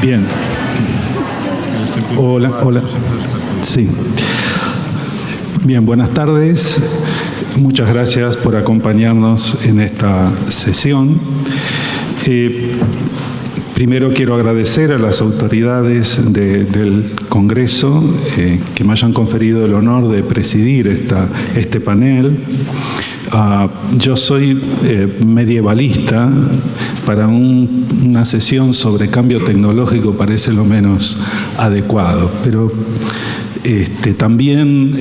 Bien. Hola. Sí. Bien, buenas tardes. Muchas gracias por acompañarnos en esta sesión. Primero quiero agradecer a las autoridades del Congreso que me hayan conferido el honor de presidir este panel. Yo soy medievalista. Para una sesión sobre cambio tecnológico parece lo menos adecuado, pero también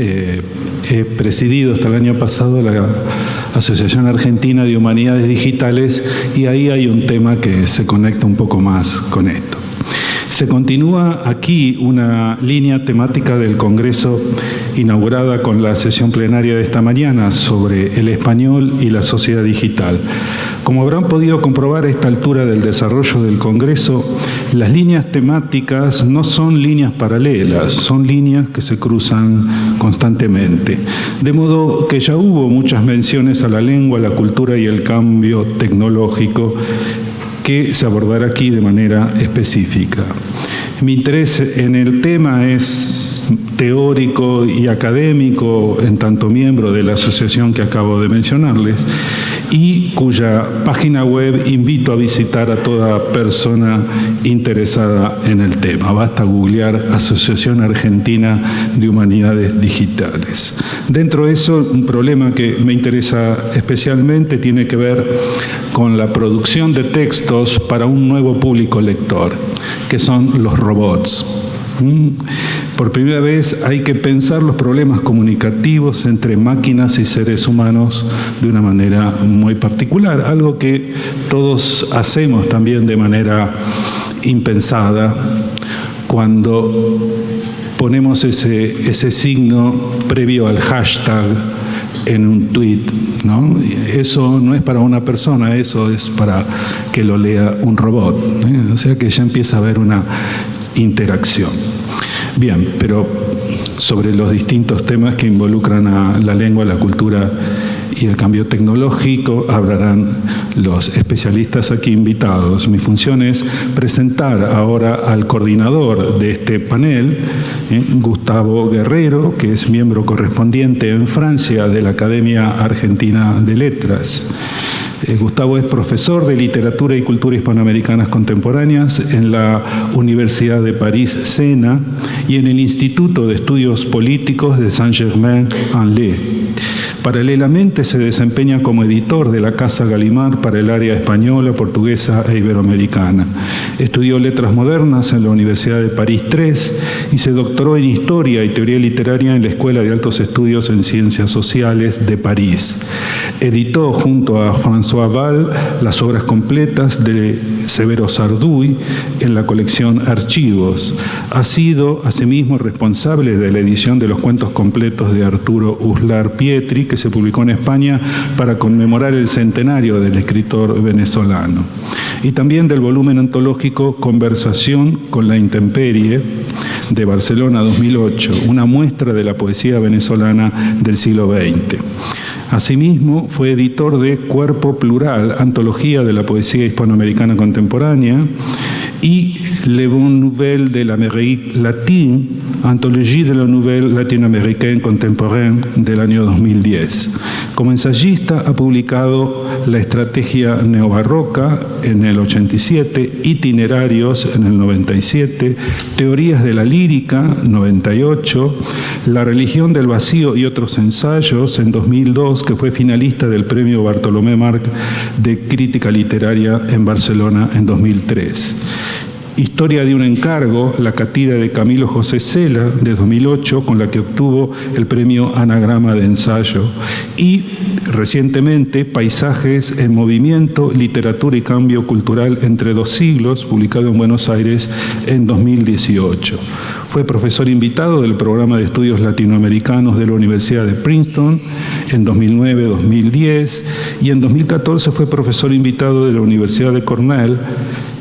he presidido hasta el año pasado la Asociación Argentina de Humanidades Digitales y ahí hay un tema que se conecta un poco más con esto. Se continúa aquí una línea temática del Congreso inaugurada con la sesión plenaria de esta mañana sobre el español y la sociedad digital. Como habrán podido comprobar a esta altura del desarrollo del Congreso, las líneas temáticas no son líneas paralelas, son líneas que se cruzan constantemente. De modo que ya hubo muchas menciones a la lengua, la cultura y el cambio tecnológico que se abordará aquí de manera específica. Mi interés en el tema es teórico y académico, en tanto miembro de la asociación que acabo de mencionarles, y cuya página web invito a visitar a toda persona interesada en el tema. Basta googlear Asociación Argentina de Humanidades Digitales. Dentro de eso, un problema que me interesa especialmente tiene que ver con la producción de textos para un nuevo público lector, que son los robots. Por primera vez hay que pensar los problemas comunicativos entre máquinas y seres humanos de una manera muy particular, algo que todos hacemos también de manera impensada cuando ponemos ese signo previo al hashtag en un tweet, ¿no? Eso no es para una persona, eso es para que lo lea un robot, ¿eh? O sea que ya empieza a haber una interacción. Bien, pero sobre los distintos temas que involucran a la lengua, la cultura y el cambio tecnológico hablarán los especialistas aquí invitados. Mi función es presentar ahora al coordinador de este panel, Gustavo Guerrero, que es miembro correspondiente en Francia de la Academia Argentina de Letras. Gustavo es profesor de Literatura y Cultura Hispanoamericanas Contemporáneas en la Universidad de París-Sena y en el Instituto de Estudios Políticos de Saint-Germain-en-Laye. Paralelamente se desempeña como editor de la Casa Gallimard para el área española, portuguesa e iberoamericana. Estudió Letras Modernas en la Universidad de París III y se doctoró en Historia y Teoría Literaria en la Escuela de Altos Estudios en Ciencias Sociales de París. Editó junto a François Val las obras completas de Severo Sarduy en la colección Archivos. Ha sido asimismo responsable de la edición de los cuentos completos de Arturo Uslar Pietri, que se publicó en España para conmemorar el centenario del escritor venezolano, y también del volumen antológico Conversación con la Intemperie de Barcelona 2008, una muestra de la poesía venezolana del siglo XX. Asimismo, fue editor de Cuerpo Plural, antología de la poesía hispanoamericana contemporánea, y Le Bon Nouvelle de l'Amérique latine, Anthologie de la Nouvelle latino-américaine contemporaine del año 2010. Como ensayista ha publicado La Estrategia Neobarroca en el 87, Itinerarios en el 97, Teorías de la Lírica 98, La Religión del Vacío y otros ensayos en 2002, que fue finalista del Premio Bartolomé March de Crítica Literaria en Barcelona en 2003. Historia de un encargo, la cátedra de Camilo José Cela de 2008, con la que obtuvo el premio Anagrama de Ensayo, y recientemente Paisajes en Movimiento, Literatura y Cambio Cultural entre dos siglos, publicado en Buenos Aires en 2018. Fue profesor invitado del Programa de Estudios Latinoamericanos de la Universidad de Princeton en 2009-2010 y en 2014 fue profesor invitado de la Universidad de Cornell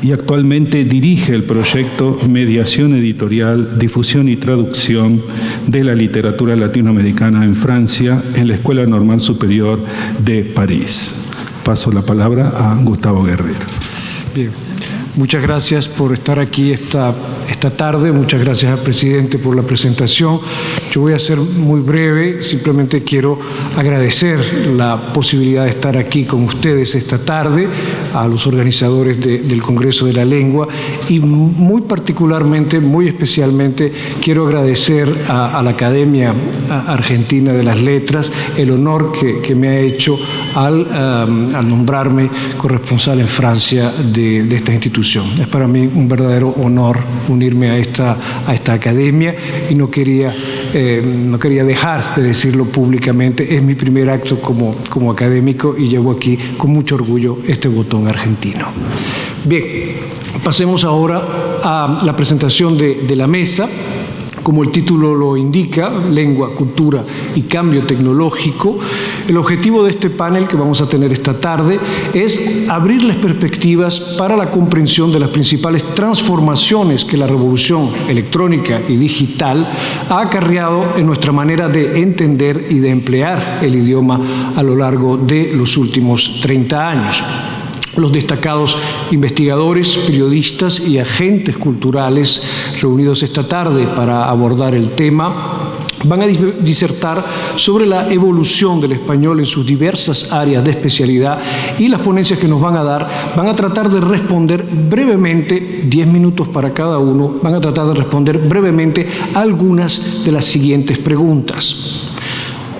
y actualmente dirige el proyecto Mediación Editorial, Difusión y Traducción de la Literatura Latinoamericana en Francia en la Escuela Normal Superior de París. Paso la palabra a Gustavo Guerrero. Bien. Muchas gracias por estar aquí esta tarde. Muchas gracias al presidente por la presentación. Yo voy a ser muy breve. Simplemente quiero agradecer la posibilidad de estar aquí con ustedes esta tarde, a los organizadores del Congreso de la Lengua, y muy particularmente, muy especialmente, quiero agradecer a la Academia Argentina de las Letras el honor que me ha hecho al nombrarme corresponsal en Francia de esta institución. Es para mí un verdadero honor unirme a esta academia, y no quería dejar de decirlo públicamente. Es mi primer acto como académico y llevo aquí con mucho orgullo este botón argentino. Bien, pasemos ahora a la presentación de la mesa. Como el título lo indica, Lengua, Cultura y Cambio Tecnológico, el objetivo de este panel que vamos a tener esta tarde es abrir las perspectivas para la comprensión de las principales transformaciones que la revolución electrónica y digital ha acarreado en nuestra manera de entender y de emplear el idioma a lo largo de los últimos 30 años. Los destacados investigadores, periodistas y agentes culturales reunidos esta tarde para abordar el tema van a disertar sobre la evolución del español en sus diversas áreas de especialidad, y las ponencias que nos van a dar van a tratar de responder brevemente, 10 minutos para cada uno, van a tratar de responder brevemente a algunas de las siguientes preguntas.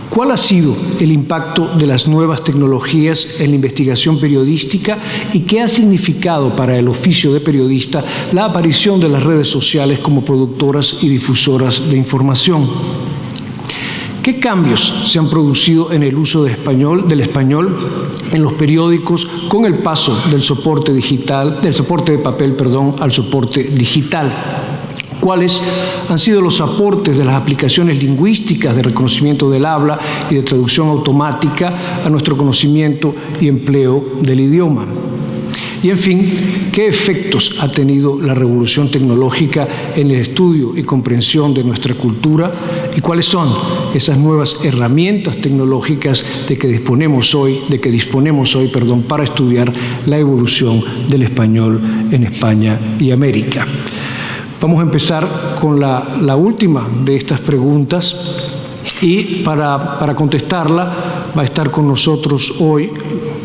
¿Cuál ha sido el impacto de las nuevas tecnologías en la investigación periodística y qué ha significado para el oficio de periodista la aparición de las redes sociales como productoras y difusoras de información? ¿Qué cambios se han producido en el uso del español en los periódicos con el paso del soporte de papel, al soporte digital? ¿Cuáles han sido los aportes de las aplicaciones lingüísticas de reconocimiento del habla y de traducción automática a nuestro conocimiento y empleo del idioma? Y, en fin, ¿qué efectos ha tenido la revolución tecnológica en el estudio y comprensión de nuestra cultura? ¿Y cuáles son esas nuevas herramientas tecnológicas de que disponemos hoy para estudiar la evolución del español en España y América? Vamos a empezar con la última de estas preguntas, y para contestarla va a estar con nosotros hoy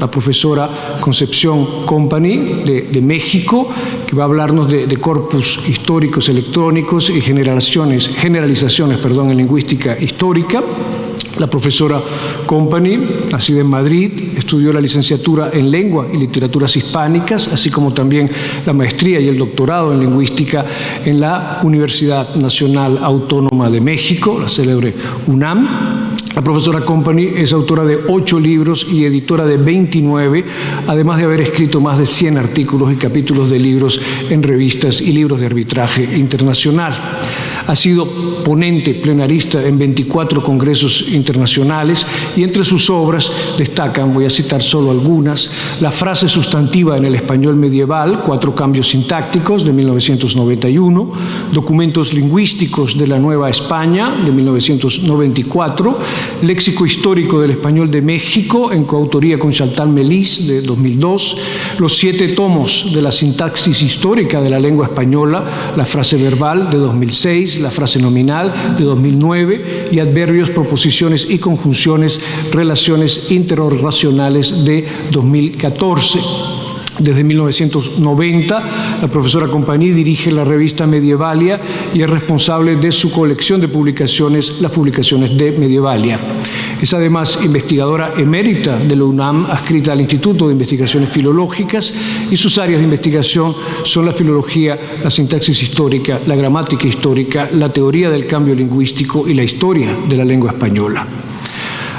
la profesora Concepción Company de México, que va a hablarnos de corpus históricos electrónicos y generalizaciones en lingüística histórica. La profesora Company, nacida en Madrid, estudió la licenciatura en Lengua y Literaturas Hispánicas, así como también la maestría y el doctorado en Lingüística en la Universidad Nacional Autónoma de México, la célebre UNAM. La profesora Company es autora de 8 libros y editora de 29, además de haber escrito más de 100 artículos y capítulos de libros en revistas y libros de arbitraje internacional. Ha sido ponente plenarista en 24 congresos internacionales, y entre sus obras destacan, voy a citar solo algunas, La frase sustantiva en el español medieval, 4 cambios sintácticos, de 1991, Documentos lingüísticos de la Nueva España, de 1994, Léxico histórico del español de México, en coautoría con Chantal Melis, de 2002, Los 7 tomos de la sintaxis histórica de la lengua española, La frase verbal, de 2006, La frase nominal, de 2009, y Adverbios, proposiciones y conjunciones, relaciones interorracionales, de 2014. Desde 1990, la profesora Company dirige la revista Medievalia y es responsable de su colección de publicaciones, las publicaciones de Medievalia. Es además investigadora emérita de la UNAM, adscrita al Instituto de Investigaciones Filológicas, y sus áreas de investigación son la filología, la sintaxis histórica, la gramática histórica, la teoría del cambio lingüístico y la historia de la lengua española.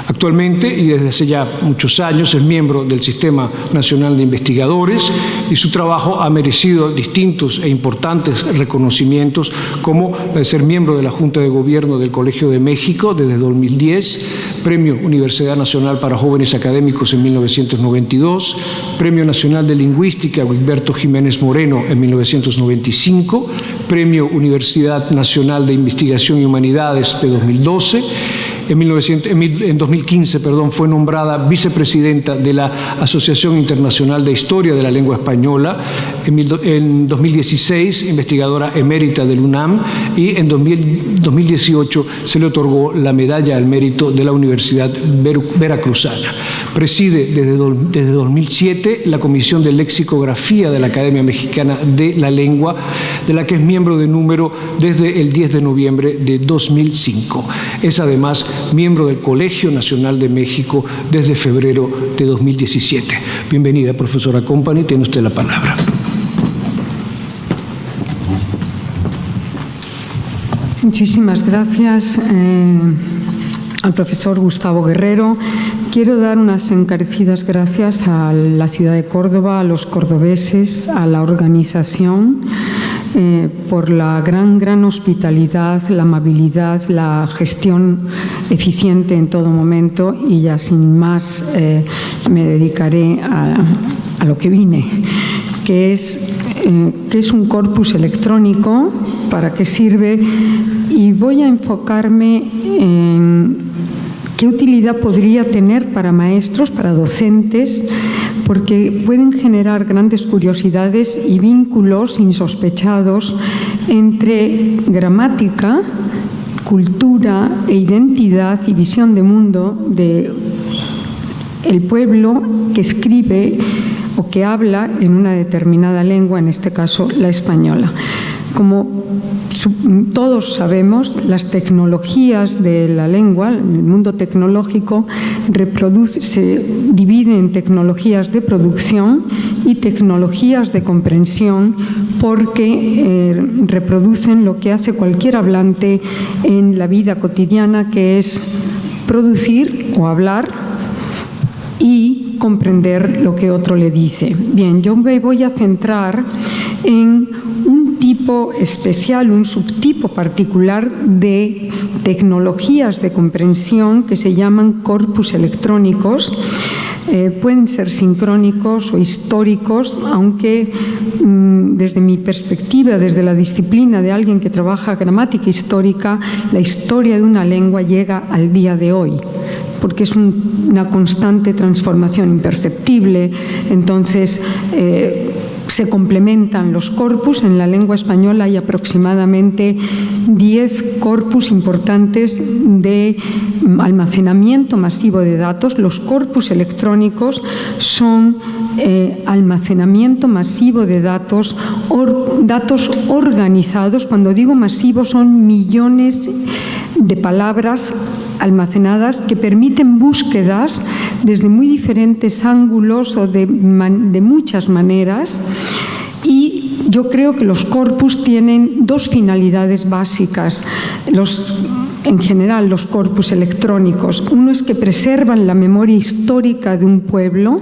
Actualmente, y desde hace ya muchos años, es miembro del Sistema Nacional de Investigadores, y su trabajo ha merecido distintos e importantes reconocimientos, como ser miembro de la Junta de Gobierno del Colegio de México desde 2010, Premio Universidad Nacional para Jóvenes Académicos en 1992, Premio Nacional de Lingüística Wigberto Jiménez Moreno en 1995, Premio Universidad Nacional de Investigación y Humanidades de 2012, En 2015, fue nombrada vicepresidenta de la Asociación Internacional de Historia de la Lengua Española. En 2016, investigadora emérita del UNAM, y en 2018 se le otorgó la Medalla al Mérito de la Universidad Veracruzana. Preside desde 2007 la Comisión de Lexicografía de la Academia Mexicana de la Lengua, de la que es miembro de número desde el 10 de noviembre de 2005. Es además miembro del Colegio Nacional de México desde febrero de 2017. Bienvenida, profesora Company, tiene usted la palabra. Muchísimas gracias al profesor Gustavo Guerrero. Quiero dar unas encarecidas gracias a la ciudad de Córdoba, a los cordobeses, a la organización, por la gran hospitalidad, la amabilidad, la gestión eficiente en todo momento, y ya sin más me dedicaré a lo que vine, que es un corpus electrónico, para qué sirve, y voy a enfocarme en qué utilidad podría tener para maestros, para docentes, porque pueden generar grandes curiosidades y vínculos insospechados entre gramática, cultura e identidad y visión de mundo de el pueblo que escribe o que habla en una determinada lengua, en este caso la española. Como todos sabemos, las tecnologías de la lengua, el mundo tecnológico, se divide en tecnologías de producción y tecnologías de comprensión, porque reproducen lo que hace cualquier hablante en la vida cotidiana, que es producir o hablar y comprender lo que otro le dice. Bien, yo me voy a centrar en un tipo especial, un subtipo particular de tecnologías de comprensión que se llaman corpus electrónicos. Pueden ser sincrónicos o históricos, aunque desde mi perspectiva, desde la disciplina de alguien que trabaja gramática histórica, la historia de una lengua llega al día de hoy, porque es una constante transformación imperceptible. Entonces, se complementan los corpus. En la lengua española hay aproximadamente 10 corpus importantes de almacenamiento masivo de datos. Los corpus electrónicos son almacenamiento masivo de datos, datos organizados. Cuando digo masivo, son millones de palabras almacenadas que permiten búsquedas desde muy diferentes ángulos o de muchas maneras. Y yo creo que los corpus tienen dos finalidades básicas. En general, los corpus electrónicos. Uno es que preservan la memoria histórica de un pueblo.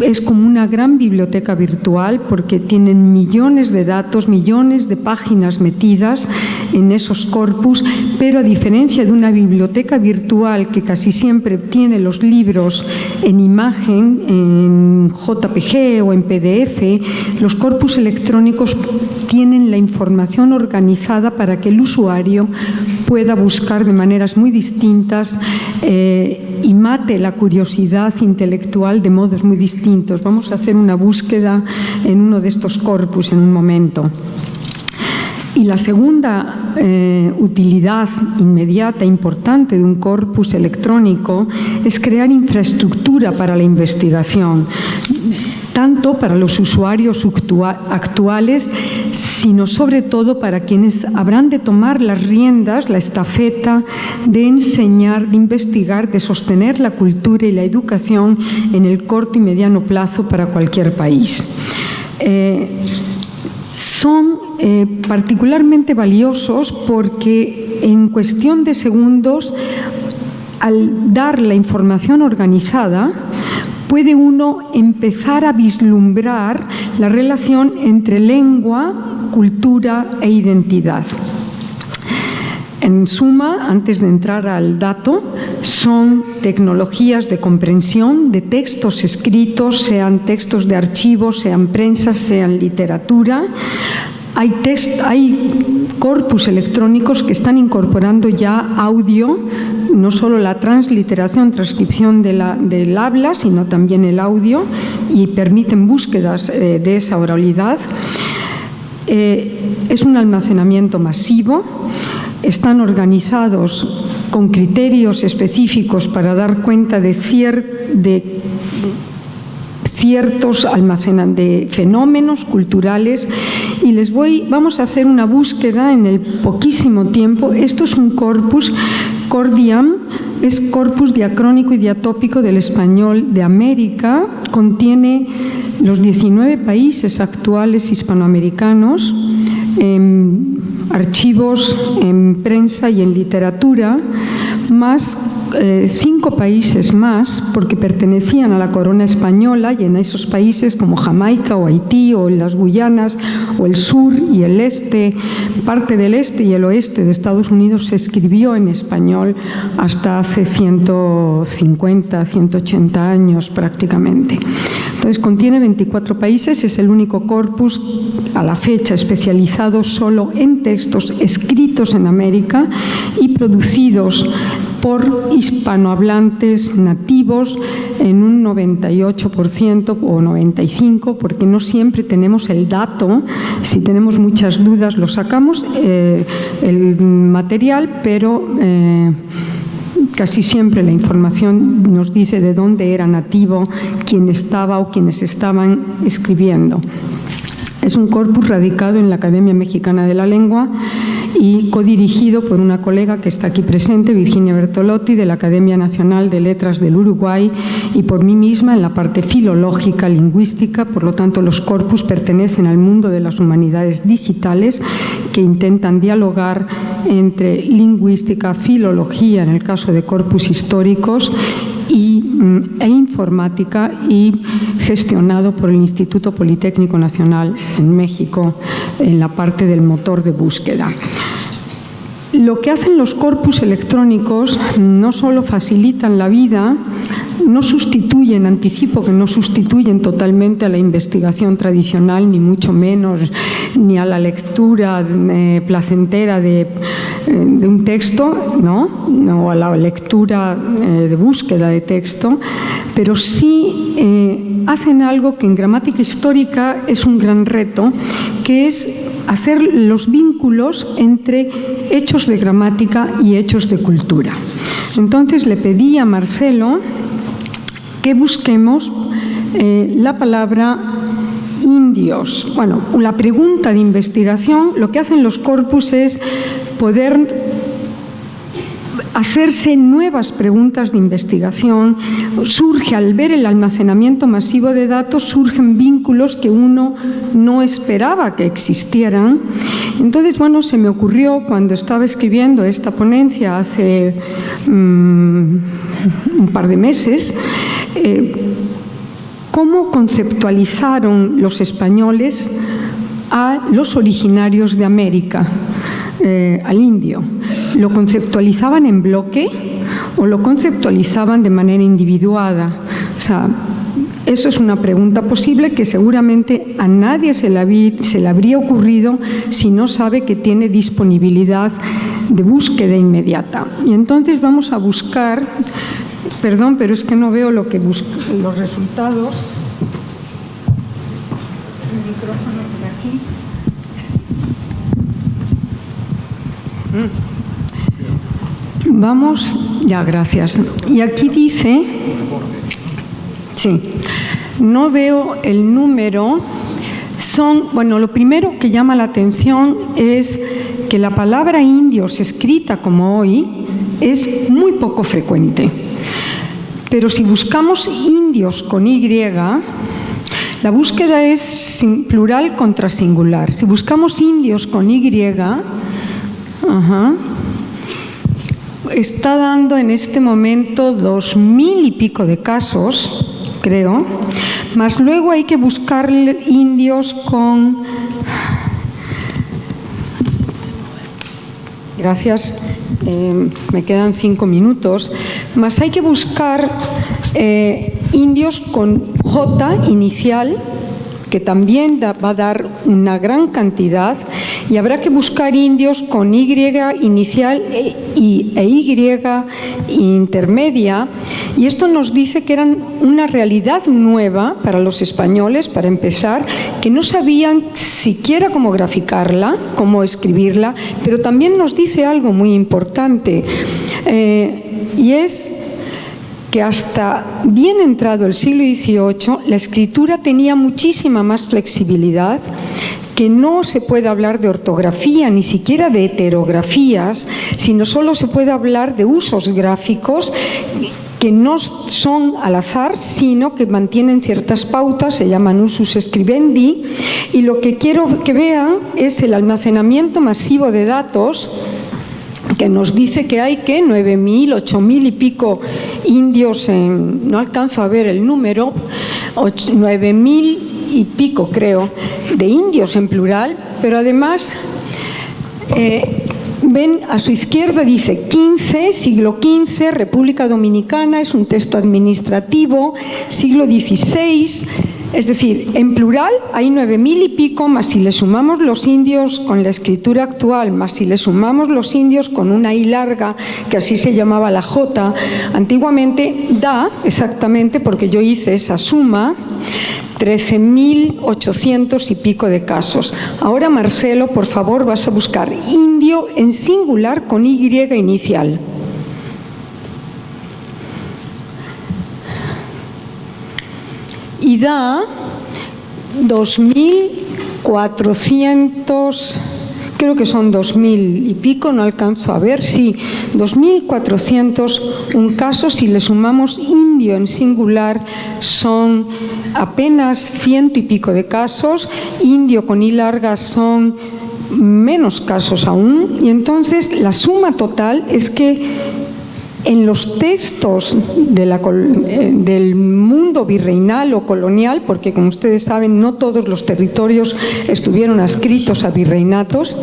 Es como una gran biblioteca virtual, porque tienen millones de datos, millones de páginas metidas en esos corpus, pero a diferencia de una biblioteca virtual que casi siempre tiene los libros en imagen, en JPG o en PDF, los corpus electrónicos tienen la información organizada para que el usuario pueda buscar de maneras muy distintas y mate la curiosidad intelectual de modos muy distintos. Vamos a hacer una búsqueda en uno de estos corpus en un momento. Y la segunda utilidad inmediata, importante de un corpus electrónico es crear infraestructura para la investigación, tanto para los usuarios actuales, sino sobre todo para quienes habrán de tomar las riendas, la estafeta de enseñar, de investigar, de sostener la cultura y la educación en el corto y mediano plazo para cualquier país. Son particularmente valiosos porque en cuestión de segundos, al dar la información organizada, puede uno empezar a vislumbrar la relación entre lengua, cultura e identidad. En suma, antes de entrar al dato, son tecnologías de comprensión de textos escritos, sean textos de archivos, sean prensa, sean literatura. Hay corpus electrónicos que están incorporando ya audio, no solo la transliteración, transcripción del habla, sino también el audio, y permiten búsquedas de esa oralidad. Es un almacenamiento masivo, están organizados con criterios específicos para dar cuenta de ciertos de fenómenos culturales, y vamos a hacer una búsqueda en el poquísimo tiempo. Esto es un corpus, Cordiam, es corpus diacrónico y diatópico del español de América, contiene los 19 países actuales hispanoamericanos, archivos en prensa y en literatura, más 5 países más, porque pertenecían a la corona española, y en esos países como Jamaica o Haití o en las Guyanas o el sur y el este, parte del este y el oeste de Estados Unidos se escribió en español hasta hace 150, 180 años prácticamente. Entonces contiene 24 países, es el único corpus a la fecha especializado solo en textos escritos en América y producidos por hispanohablantes nativos en un 98% o 95%, porque no siempre tenemos el dato. Si tenemos muchas dudas lo sacamos, el material, pero casi siempre la información nos dice de dónde era nativo, quién estaba o quienes estaban escribiendo. Es un corpus radicado en la Academia Mexicana de la Lengua y codirigido por una colega que está aquí presente, Virginia Bertolotti, de la Academia Nacional de Letras del Uruguay, y por mí misma en la parte filológica, lingüística. Por lo tanto, los corpus pertenecen al mundo de las humanidades digitales, que intentan dialogar entre lingüística, filología, en el caso de corpus históricos, e informática, y gestionado por el Instituto Politécnico Nacional en México en la parte del motor de búsqueda. Lo que hacen los corpus electrónicos no solo facilitan la vida, no sustituyen, anticipo que no sustituyen totalmente a la investigación tradicional, ni mucho menos, ni a la lectura placentera de un texto, no a la lectura de búsqueda de texto, pero sí hacen algo que en gramática histórica es un gran reto, que es hacer los vínculos entre hechos de gramática y hechos de cultura. Entonces le pedí a Marcelo que busquemos la palabra indios. Bueno, la pregunta de investigación, lo que hacen los corpus es poder hacerse nuevas preguntas de investigación. Surge, al ver el almacenamiento masivo de datos, surgen vínculos que uno no esperaba que existieran. Entonces, bueno, se me ocurrió cuando estaba escribiendo esta ponencia hace un par de meses, cómo conceptualizaron los españoles a los originarios de América, al indio. ¿Lo conceptualizaban en bloque o lo conceptualizaban de manera individuada? O sea, eso es una pregunta posible que seguramente a nadie se le habría ocurrido si no sabe que tiene disponibilidad de búsqueda inmediata. Y entonces vamos a buscar, perdón, pero es que no veo lo que los resultados. El micrófono por aquí. Vamos, ya, gracias. Y aquí dice, sí, no veo el número, bueno, lo primero que llama la atención es que la palabra indios escrita como hoy es muy poco frecuente. Pero si buscamos indios con Y, la búsqueda es plural contra singular. Si buscamos indios con Y, está dando en este momento 2000 y pico de casos, creo, más luego hay que buscar indios con... Gracias, me quedan 5 minutos, más hay que buscar indios con J inicial, que también va a dar una gran cantidad, y habrá que buscar indios con Y inicial e Y intermedia, y esto nos dice que eran una realidad nueva para los españoles, para empezar, que no sabían siquiera cómo graficarla, cómo escribirla, pero también nos dice algo muy importante, y es que hasta bien entrado el siglo XVIII la escritura tenía muchísima más flexibilidad, que no se puede hablar de ortografía, ni siquiera de heterografías, sino solo se puede hablar de usos gráficos que no son al azar, sino que mantienen ciertas pautas, se llaman usus scribendi, y lo que quiero que vean es el almacenamiento masivo de datos, que nos dice que hay, ¿qué? 9.000, 8.000 y pico indios, no alcanzo a ver el número, 9.000 y pico, creo, de indios en plural, pero además, ven a su izquierda, dice 15, siglo XV, República Dominicana, es un texto administrativo, siglo XVI, es decir, en plural hay 9.000 y pico, más si le sumamos los indios con la escritura actual, más si le sumamos los indios con una I larga, que así se llamaba la J, antiguamente da exactamente, porque yo hice esa suma, 13.800 y pico de casos. Ahora, Marcelo, por favor, vas a buscar indio en singular con Y inicial. Y da 2.400, creo que son 2.000 y pico, no alcanzo a ver, sí, 2.401 casos. Si le sumamos indio en singular, son apenas 100 y pico de casos, indio con I larga son menos casos aún, y entonces la suma total es que en los textos del mundo virreinal o colonial, porque como ustedes saben no todos los territorios estuvieron adscritos a virreinatos,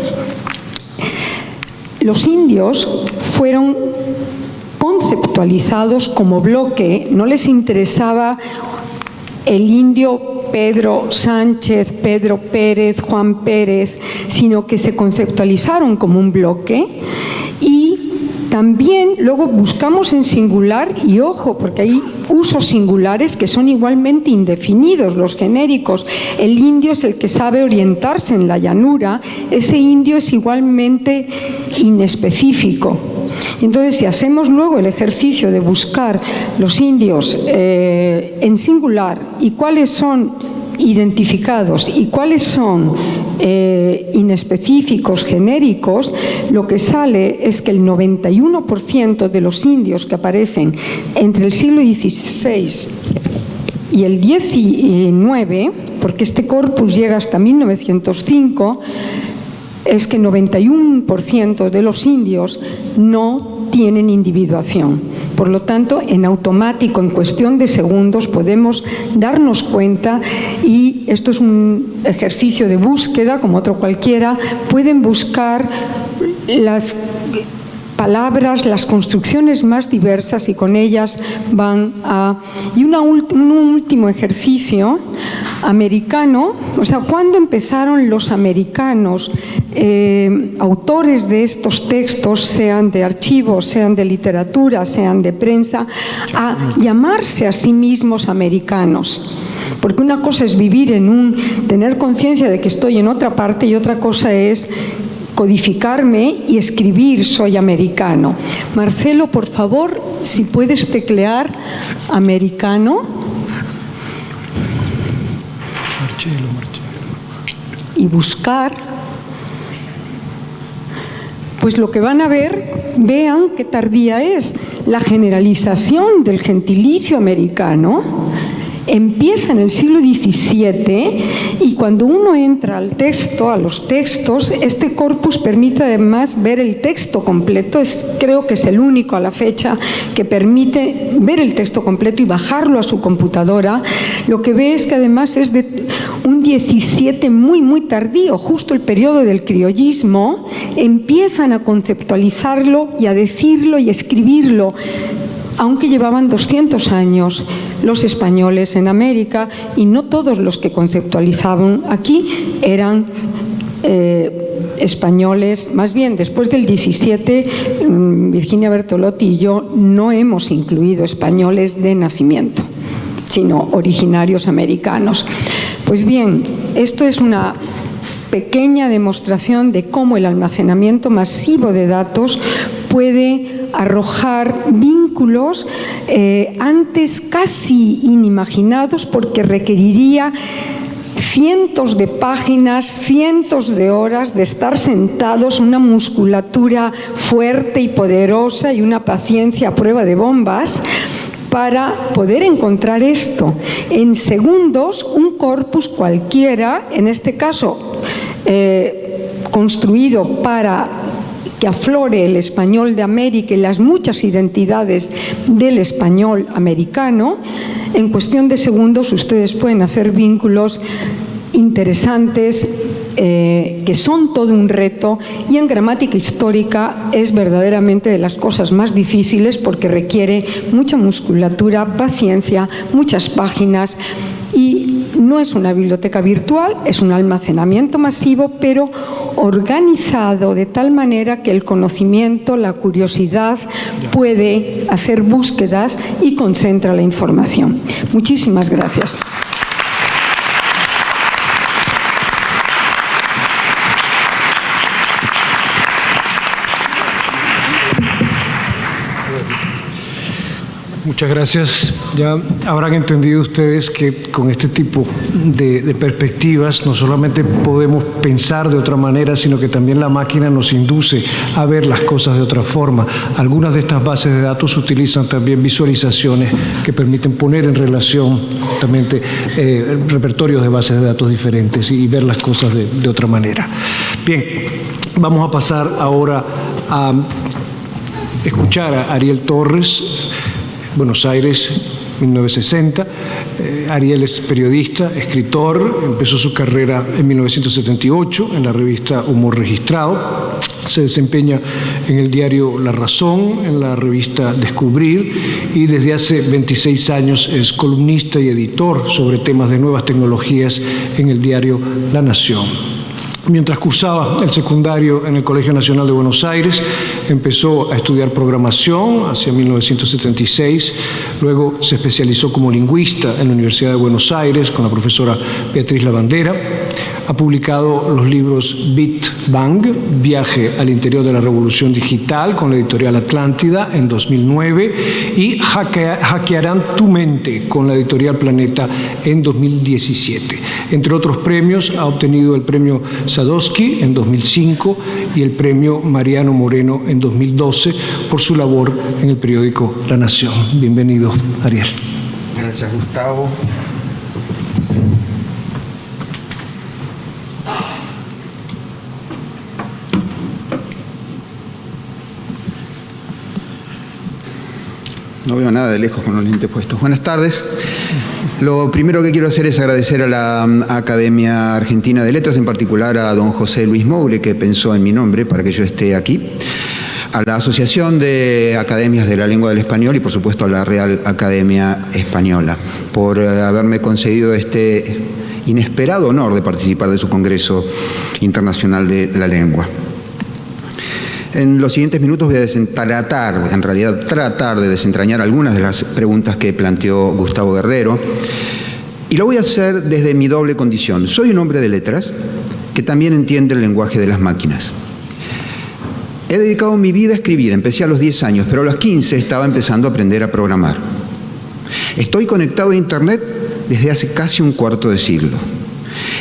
los indios fueron conceptualizados como bloque, no les interesaba el indio Pedro Sánchez, Pedro Pérez, Juan Pérez, sino que se conceptualizaron como un bloque. Y también luego buscamos en singular, y ojo, porque hay usos singulares que son igualmente indefinidos, los genéricos. El indio es el que sabe orientarse en la llanura, ese indio es igualmente inespecífico. Entonces, si hacemos luego el ejercicio de buscar los indios en singular y cuáles son identificados y cuáles son inespecíficos, genéricos, lo que sale es que el 91% de los indios que aparecen entre el siglo XVI y el XIX, porque este corpus llega hasta 1905, es que 91% de los indios no tienen individuación. Por lo tanto, en automático, en cuestión de segundos, podemos darnos cuenta, y esto es un ejercicio de búsqueda, como otro cualquiera, pueden buscar las palabras, las construcciones más diversas, y con ellas van a... Y un último ejercicio americano, o sea, ¿cuándo empezaron los americanos, autores de estos textos, sean de archivos, sean de literatura, sean de prensa, a llamarse a sí mismos americanos? Porque una cosa es vivir tener conciencia de que estoy en otra parte, y otra cosa es codificarme y escribir soy americano. Marcelo, por favor, si puedes teclear americano. Marcelo. Y buscar, pues lo que van a ver, vean qué tardía es. La generalización del gentilicio americano empieza en el siglo XVII, y cuando uno entra al texto, a los textos, este corpus permite además ver el texto completo. Creo que es el único a la fecha que permite ver el texto completo y bajarlo a su computadora. Lo que ve es que además es de un XVII muy, muy tardío, justo el periodo del criollismo. Empiezan a conceptualizarlo y a decirlo y escribirlo aunque llevaban 200 años los españoles en América y no todos los que conceptualizaban aquí eran españoles. Más bien, después del 17, Virginia Bertolotti y yo no hemos incluido españoles de nacimiento, sino originarios americanos. Pues bien, esto es una pequeña demostración de cómo el almacenamiento masivo de datos puede arrojar vínculos antes casi inimaginados, porque requeriría cientos de páginas, cientos de horas de estar sentados, una musculatura fuerte y poderosa y una paciencia a prueba de bombas para poder encontrar esto. En segundos, un corpus cualquiera, en este caso construido para que aflore el español de América y las muchas identidades del español americano, en cuestión de segundos ustedes pueden hacer vínculos interesantes que son todo un reto, y en gramática histórica es verdaderamente de las cosas más difíciles porque requiere mucha musculatura, paciencia, muchas páginas, y no es una biblioteca virtual, es un almacenamiento masivo, pero organizado de tal manera que el conocimiento, la curiosidad puede hacer búsquedas y concentra la información. Muchísimas gracias. Muchas gracias. Ya habrán entendido ustedes que con este tipo de perspectivas no solamente podemos pensar de otra manera, sino que también la máquina nos induce a ver las cosas de otra forma. Algunas de estas bases de datos utilizan también visualizaciones que permiten poner en relación justamente repertorios de bases de datos diferentes y ver las cosas de otra manera. Bien, vamos a pasar ahora a escuchar a Ariel Torres, Buenos Aires, 1960. Ariel es periodista, escritor, empezó su carrera en 1978 en la revista Humor Registrado. Se desempeña en el diario La Razón, en la revista Descubrir, y desde hace 26 años es columnista y editor sobre temas de nuevas tecnologías en el diario La Nación. Mientras cursaba el secundario en el Colegio Nacional de Buenos Aires, empezó a estudiar programación hacia 1976, luego se especializó como lingüista en la Universidad de Buenos Aires con la profesora Beatriz Lavandera. Ha publicado los libros Bit Bang, Viaje al interior de la revolución digital, con la editorial Atlántida en 2009, y Hackearán tu mente, con la editorial Planeta en 2017. Entre otros premios, ha obtenido el premio Sadowski en 2005 y el premio Mariano Moreno en 2012 por su labor en el periódico La Nación. Bienvenido, Ariel. Gracias, Gustavo. No veo nada de lejos con los lentes puestos. Buenas tardes. Lo primero que quiero hacer es agradecer a la Academia Argentina de Letras, en particular a don José Luis Moure, que pensó en mi nombre para que yo esté aquí, a la Asociación de Academias de la Lengua del Español y, por supuesto, a la Real Academia Española, por haberme concedido este inesperado honor de participar de su Congreso Internacional de la Lengua. En los siguientes minutos voy a tratar de desentrañar algunas de las preguntas que planteó Gustavo Guerrero, y lo voy a hacer desde mi doble condición. Soy un hombre de letras que también entiende el lenguaje de las máquinas. He dedicado mi vida a escribir, empecé a los 10 años, pero a los 15 estaba empezando a aprender a programar. Estoy conectado a Internet desde hace casi un cuarto de siglo.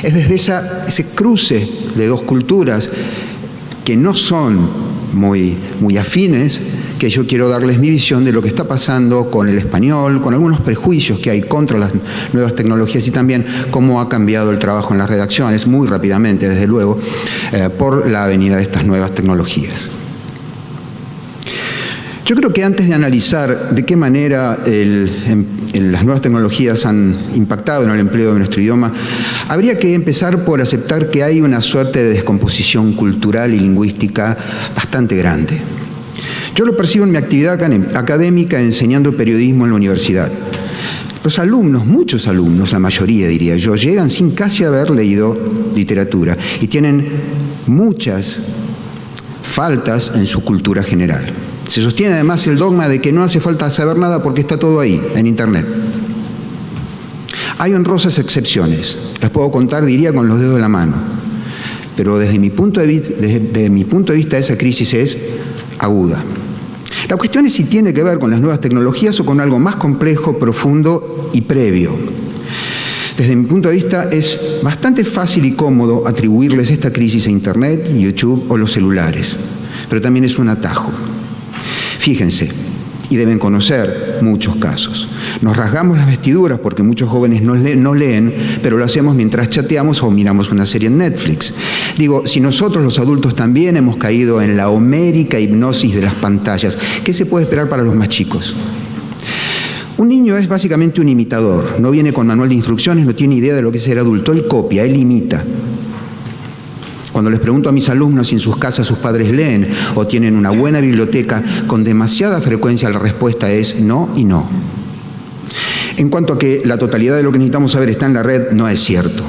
Es desde ese cruce de dos culturas que no son muy afines, que yo quiero darles mi visión de lo que está pasando con el español, con algunos prejuicios que hay contra las nuevas tecnologías y también cómo ha cambiado el trabajo en las redacciones, muy rápidamente, desde luego, por la venida de estas nuevas tecnologías. Yo creo que antes de analizar de qué manera las nuevas tecnologías han impactado en el empleo de nuestro idioma, habría que empezar por aceptar que hay una suerte de descomposición cultural y lingüística bastante grande. Yo lo percibo en mi actividad académica enseñando periodismo en la universidad. Los alumnos, muchos alumnos, la mayoría diría yo, llegan sin casi haber leído literatura y tienen muchas faltas en su cultura general. Se sostiene además el dogma de que no hace falta saber nada porque está todo ahí, en Internet. Hay honrosas excepciones, las puedo contar, diría, con los dedos de la mano, pero desde mi punto de vista esa crisis es aguda. La cuestión es si tiene que ver con las nuevas tecnologías o con algo más complejo, profundo y previo. Desde mi punto de vista es bastante fácil y cómodo atribuirles esta crisis a Internet, YouTube o los celulares, pero también es un atajo. Fíjense, y deben conocer muchos casos. Nos rasgamos las vestiduras porque muchos jóvenes no leen, pero lo hacemos mientras chateamos o miramos una serie en Netflix. Digo, si nosotros los adultos también hemos caído en la homérica hipnosis de las pantallas, ¿qué se puede esperar para los más chicos? Un niño es básicamente un imitador, no viene con manual de instrucciones, no tiene idea de lo que es ser adulto, él copia, él imita. Cuando les pregunto a mis alumnos si en sus casas sus padres leen o tienen una buena biblioteca, con demasiada frecuencia la respuesta es no y no. En cuanto a que la totalidad de lo que necesitamos saber está en la red, no es cierto.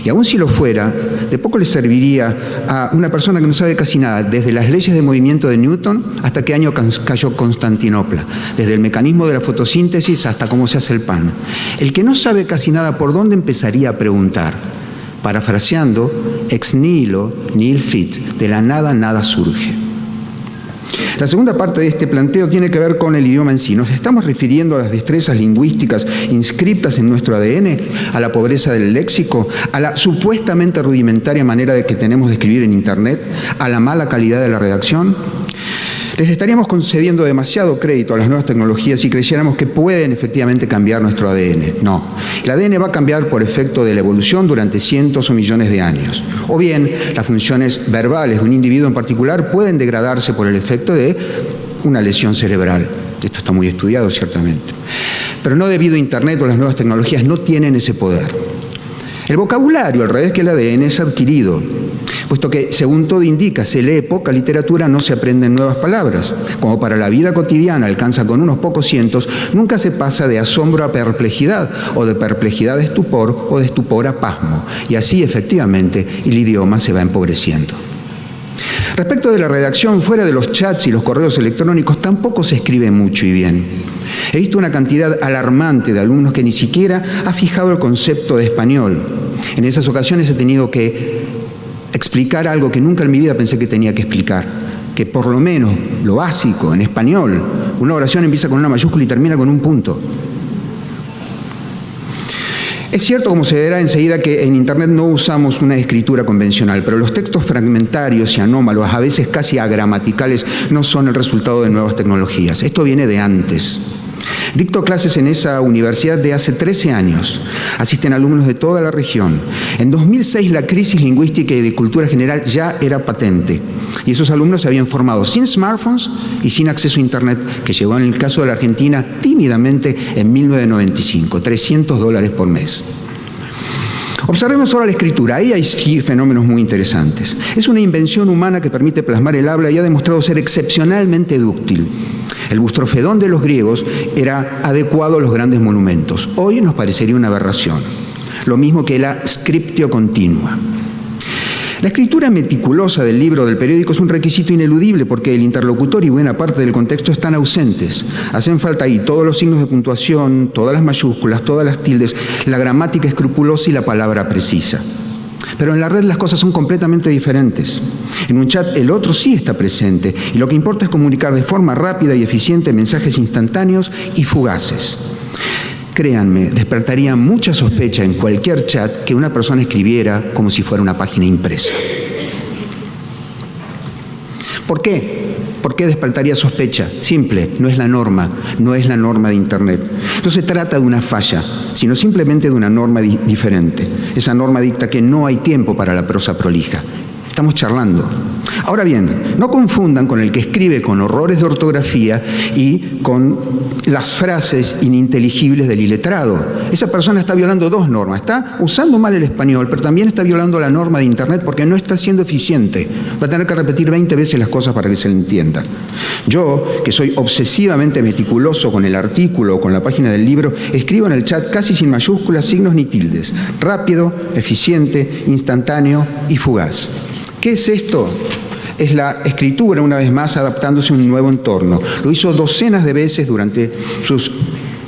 Y aun si lo fuera, de poco le serviría a una persona que no sabe casi nada, desde las leyes de movimiento de Newton hasta qué año cayó Constantinopla, desde el mecanismo de la fotosíntesis hasta cómo se hace el pan. El que no sabe casi nada, ¿por dónde empezaría a preguntar? Parafraseando, ex nihilo nihil fit, de la nada nada surge. La segunda parte de este planteo tiene que ver con el idioma en sí. ¿Nos estamos refiriendo a las destrezas lingüísticas inscriptas en nuestro ADN, a la pobreza del léxico, a la supuestamente rudimentaria manera de que tenemos de escribir en Internet, a la mala calidad de la redacción? Les estaríamos concediendo demasiado crédito a las nuevas tecnologías si creyéramos que pueden efectivamente cambiar nuestro ADN. No. El ADN va a cambiar por efecto de la evolución durante cientos o millones de años. O bien, las funciones verbales de un individuo en particular pueden degradarse por el efecto de una lesión cerebral. Esto está muy estudiado, ciertamente. Pero no debido a Internet o las nuevas tecnologías, no tienen ese poder. El vocabulario, al revés que el ADN, es adquirido, puesto que, según todo indica, se lee poca literatura, no se aprenden nuevas palabras. Como para la vida cotidiana alcanza con unos pocos cientos, nunca se pasa de asombro a perplejidad, o de perplejidad a estupor, o de estupor a pasmo. Y así, efectivamente, el idioma se va empobreciendo. Respecto de la redacción, fuera de los chats y los correos electrónicos, tampoco se escribe mucho y bien. He visto una cantidad alarmante de alumnos que ni siquiera ha fijado el concepto de español. En esas ocasiones he tenido que explicar algo que nunca en mi vida pensé que tenía que explicar, que por lo menos lo básico en español, una oración empieza con una mayúscula y termina con un punto. Es cierto, como se verá enseguida, que en Internet no usamos una escritura convencional, pero los textos fragmentarios y anómalos, a veces casi agramaticales, no son el resultado de nuevas tecnologías. Esto viene de antes. Dicto clases en esa universidad de hace 13 años. Asisten alumnos de toda la región. En 2006 la crisis lingüística y de cultura general ya era patente. Y esos alumnos se habían formado sin smartphones y sin acceso a Internet, que llegó en el caso de la Argentina tímidamente en 1995, $300 por mes. Observemos ahora la escritura. Ahí hay sí fenómenos muy interesantes. Es una invención humana que permite plasmar el habla y ha demostrado ser excepcionalmente dúctil. El bustrofedón de los griegos era adecuado a los grandes monumentos. Hoy nos parecería una aberración. Lo mismo que la scriptio continua. La escritura meticulosa del libro o del periódico es un requisito ineludible porque el interlocutor y buena parte del contexto están ausentes. Hacen falta ahí todos los signos de puntuación, todas las mayúsculas, todas las tildes, la gramática escrupulosa y la palabra precisa. Pero en la red las cosas son completamente diferentes. En un chat el otro sí está presente y lo que importa es comunicar de forma rápida y eficiente mensajes instantáneos y fugaces. Créanme, despertaría mucha sospecha en cualquier chat que una persona escribiera como si fuera una página impresa. ¿Por qué? ¿Por qué despertaría sospecha? Simple, no es la norma de Internet. No se trata de una falla, sino simplemente de una norma diferente. Esa norma dicta que no hay tiempo para la prosa prolija. Estamos charlando. Ahora bien, no confundan con el que escribe con horrores de ortografía y con las frases ininteligibles del iletrado. Esa persona está violando dos normas. Está usando mal el español, pero también está violando la norma de Internet porque no está siendo eficiente. Va a tener que repetir 20 veces las cosas para que se le entienda. Yo, que soy obsesivamente meticuloso con el artículo o con la página del libro, escribo en el chat casi sin mayúsculas, signos ni tildes. Rápido, eficiente, instantáneo y fugaz. ¿Qué es esto? Es la escritura, una vez más, adaptándose a un nuevo entorno. Lo hizo docenas de veces durante sus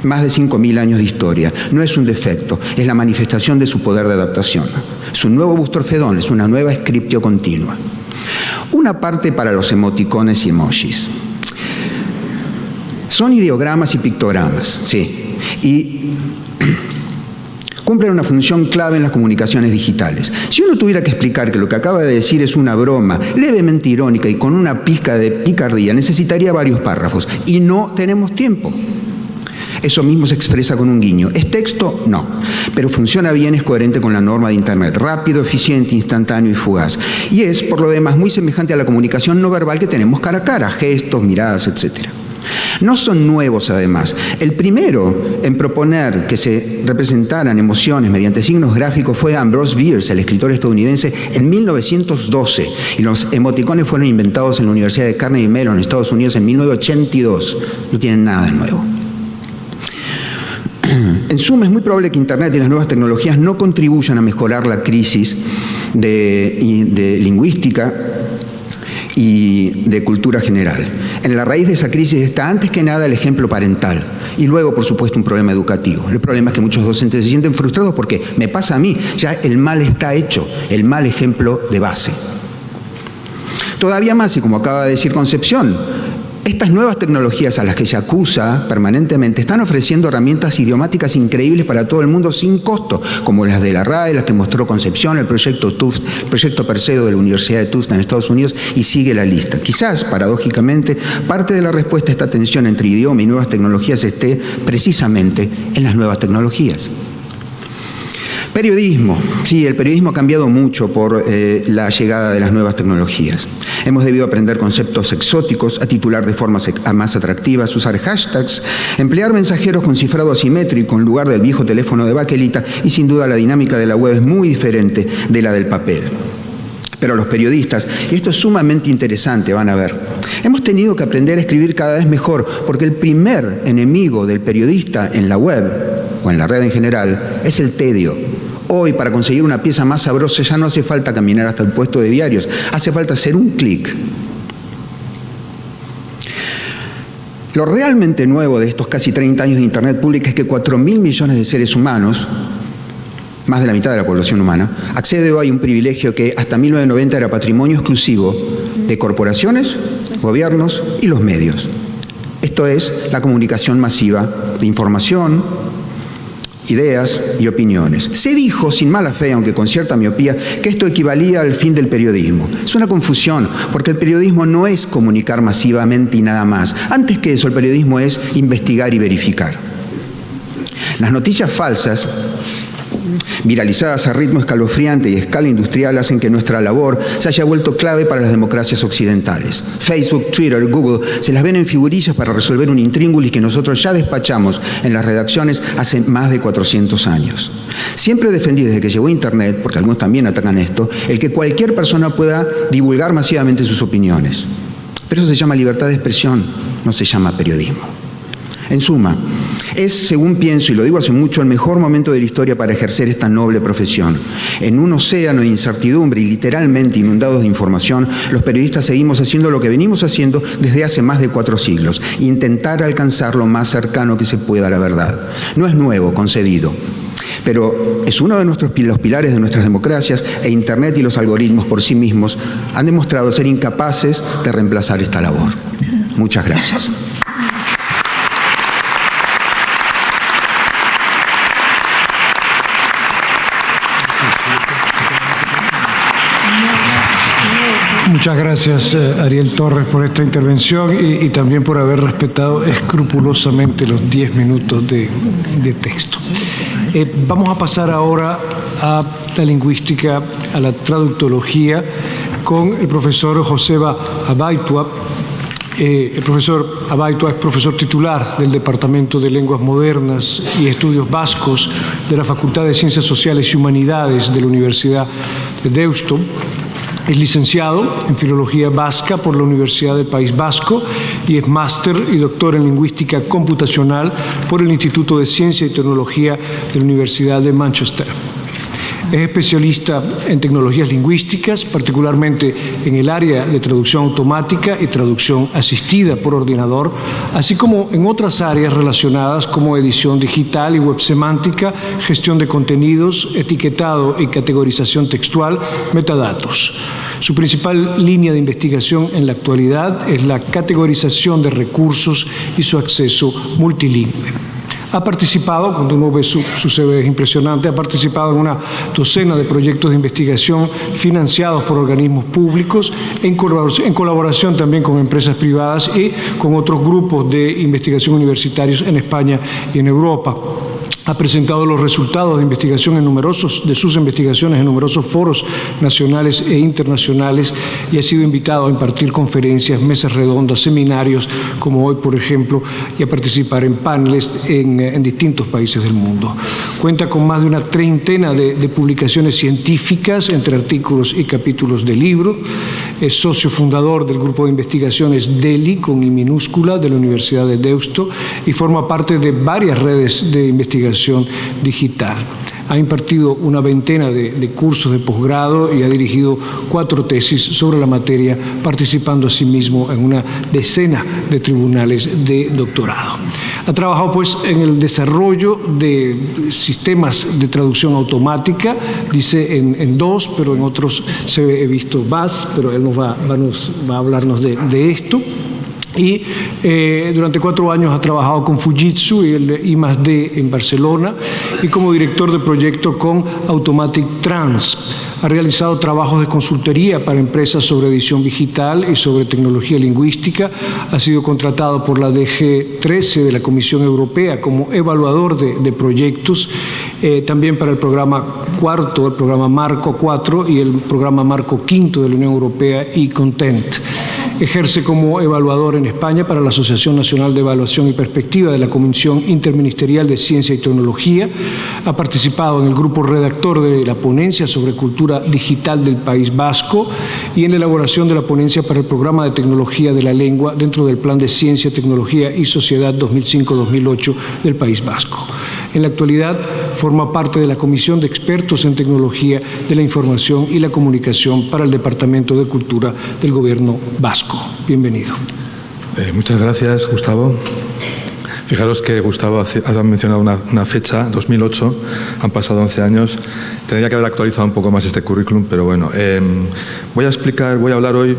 más de 5.000 años de historia. No es un defecto, es la manifestación de su poder de adaptación. Es un nuevo Bustorfedón, es una nueva scriptio continua. Una parte para los emoticones y emojis. Son ideogramas y pictogramas, sí. Y cumplen una función clave en las comunicaciones digitales. Si uno tuviera que explicar que lo que acaba de decir es una broma levemente irónica y con una pizca de picardía, necesitaría varios párrafos. Y no tenemos tiempo. Eso mismo se expresa con un guiño. ¿Es texto? No. Pero funciona bien, es coherente con la norma de Internet. Rápido, eficiente, instantáneo y fugaz. Y es, por lo demás, muy semejante a la comunicación no verbal que tenemos cara a cara, gestos, miradas, etc. No son nuevos, además. El primero en proponer que se representaran emociones mediante signos gráficos fue Ambrose Bierce, el escritor estadounidense, en 1912. Y los emoticones fueron inventados en la Universidad de Carnegie Mellon, en Estados Unidos, en 1982. No tienen nada de nuevo. En suma, es muy probable que Internet y las nuevas tecnologías no contribuyan a mejorar la crisis de lingüística y de cultura general. En la raíz de esa crisis está antes que nada el ejemplo parental y luego, por supuesto, un problema educativo. El problema es que muchos docentes se sienten frustrados porque me pasa a mí, ya el mal está hecho, el mal ejemplo de base. Todavía más, y como acaba de decir Concepción, estas nuevas tecnologías a las que se acusa permanentemente están ofreciendo herramientas idiomáticas increíbles para todo el mundo sin costo, como las de la RAE, las que mostró Concepción, el proyecto Tufts, el proyecto Percedo de la Universidad de Tufts en Estados Unidos, y sigue la lista. Quizás, paradójicamente, parte de la respuesta a esta tensión entre idioma y nuevas tecnologías esté precisamente en las nuevas tecnologías. Periodismo. Sí, el periodismo ha cambiado mucho por la llegada de las nuevas tecnologías. Hemos debido aprender conceptos exóticos, a titular de formas más atractivas, usar hashtags, emplear mensajeros con cifrado asimétrico en lugar del viejo teléfono de baquelita y sin duda la dinámica de la web es muy diferente de la del papel. Pero los periodistas, y esto es sumamente interesante, van a ver, hemos tenido que aprender a escribir cada vez mejor porque el primer enemigo del periodista en la web o en la red en general es el tedio. Hoy, para conseguir una pieza más sabrosa, ya no hace falta caminar hasta el puesto de diarios, hace falta hacer un clic. Lo realmente nuevo de estos casi 30 años de Internet pública es que 4.000 millones de seres humanos, más de la mitad de la población humana, accede hoy a un privilegio que hasta 1990 era patrimonio exclusivo de corporaciones, gobiernos y los medios. Esto es la comunicación masiva de información, ideas y opiniones. Se dijo, sin mala fe, aunque con cierta miopía, que esto equivalía al fin del periodismo. Es una confusión, porque el periodismo no es comunicar masivamente y nada más. Antes que eso, el periodismo es investigar y verificar. Las noticias falsas, viralizadas a ritmo escalofriante y a escala industrial, hacen que nuestra labor se haya vuelto clave para las democracias occidentales. Facebook, Twitter, Google se las ven en figurillas para resolver un intríngulis que nosotros ya despachamos en las redacciones hace más de 400 años. Siempre defendí desde que llegó Internet, porque algunos también atacan esto, el que cualquier persona pueda divulgar masivamente sus opiniones. Pero eso se llama libertad de expresión, no se llama periodismo. En suma, es, según pienso, y lo digo hace mucho, el mejor momento de la historia para ejercer esta noble profesión. En un océano de incertidumbre y literalmente inundados de información, los periodistas seguimos haciendo lo que venimos haciendo desde hace más de 4 siglos, intentar alcanzar lo más cercano que se pueda a la verdad. No es nuevo, concedido, pero es uno de los pilares de nuestras democracias e Internet y los algoritmos por sí mismos han demostrado ser incapaces de reemplazar esta labor. Muchas gracias. Muchas gracias, Ariel Torres, por esta intervención y también por haber respetado escrupulosamente los 10 minutos de texto. Vamos a pasar ahora a la lingüística, a la traductología, con el profesor Joseba Abaitua. El profesor Abaitua es profesor titular del Departamento de Lenguas Modernas y Estudios Vascos de la Facultad de Ciencias Sociales y Humanidades de la Universidad de Deusto. Es licenciado en Filología Vasca por la Universidad del País Vasco y es máster y doctor en Lingüística Computacional por el Instituto de Ciencia y Tecnología de la Universidad de Manchester. Es especialista en tecnologías lingüísticas, particularmente en el área de traducción automática y traducción asistida por ordenador, así como en otras áreas relacionadas como edición digital y web semántica, gestión de contenidos, etiquetado y categorización textual, metadatos. Su principal línea de investigación en la actualidad es la categorización de recursos y su acceso multilingüe. Ha participado, cuando uno ve su CV es impresionante, ha participado en una docena de proyectos de investigación financiados por organismos públicos, en colaboración también con empresas privadas y con otros grupos de investigación universitarios en España y en Europa. Ha presentado los resultados de investigación de sus investigaciones en numerosos foros nacionales e internacionales y ha sido invitado a impartir conferencias, mesas redondas, seminarios, como hoy, por ejemplo, y a participar en paneles en distintos países del mundo. Cuenta con más de una treintena de publicaciones científicas, entre artículos y capítulos de libros. Es socio fundador del grupo de investigaciones DELI, con I minúscula, de la Universidad de Deusto, y forma parte de varias redes de investigación digital. Ha impartido una veintena de cursos de posgrado y ha dirigido 4 tesis sobre la materia, participando asimismo en una decena de tribunales de doctorado. Ha trabajado pues en el desarrollo de sistemas de traducción automática, dice en 2, pero en otros he visto más, pero él nos va a hablarnos de esto. Y durante 4 años ha trabajado con Fujitsu y el I+D en Barcelona y como director de proyecto con Automatic Trans. Ha realizado trabajos de consultoría para empresas sobre edición digital y sobre tecnología lingüística. Ha sido contratado por la DG 13 de la Comisión Europea como evaluador de proyectos, también para el programa cuarto, el programa Marco 4 y el programa Marco V de la Unión Europea y Content. Ejerce como evaluador en España para la Asociación Nacional de Evaluación y Perspectiva de la Comisión Interministerial de Ciencia y Tecnología. Ha participado en el grupo redactor de la ponencia sobre cultura digital del País Vasco y en la elaboración de la ponencia para el programa de tecnología de la lengua dentro del Plan de Ciencia, Tecnología y Sociedad 2005-2008 del País Vasco. En la actualidad forma parte de la Comisión de Expertos en Tecnología de la Información y la Comunicación para el Departamento de Cultura del Gobierno Vasco. Bienvenido. Muchas gracias, Gustavo. Fijaros que Gustavo ha mencionado una fecha, 2008, han pasado 11 años. Tendría que haber actualizado un poco más este currículum, pero bueno. Voy a hablar hoy,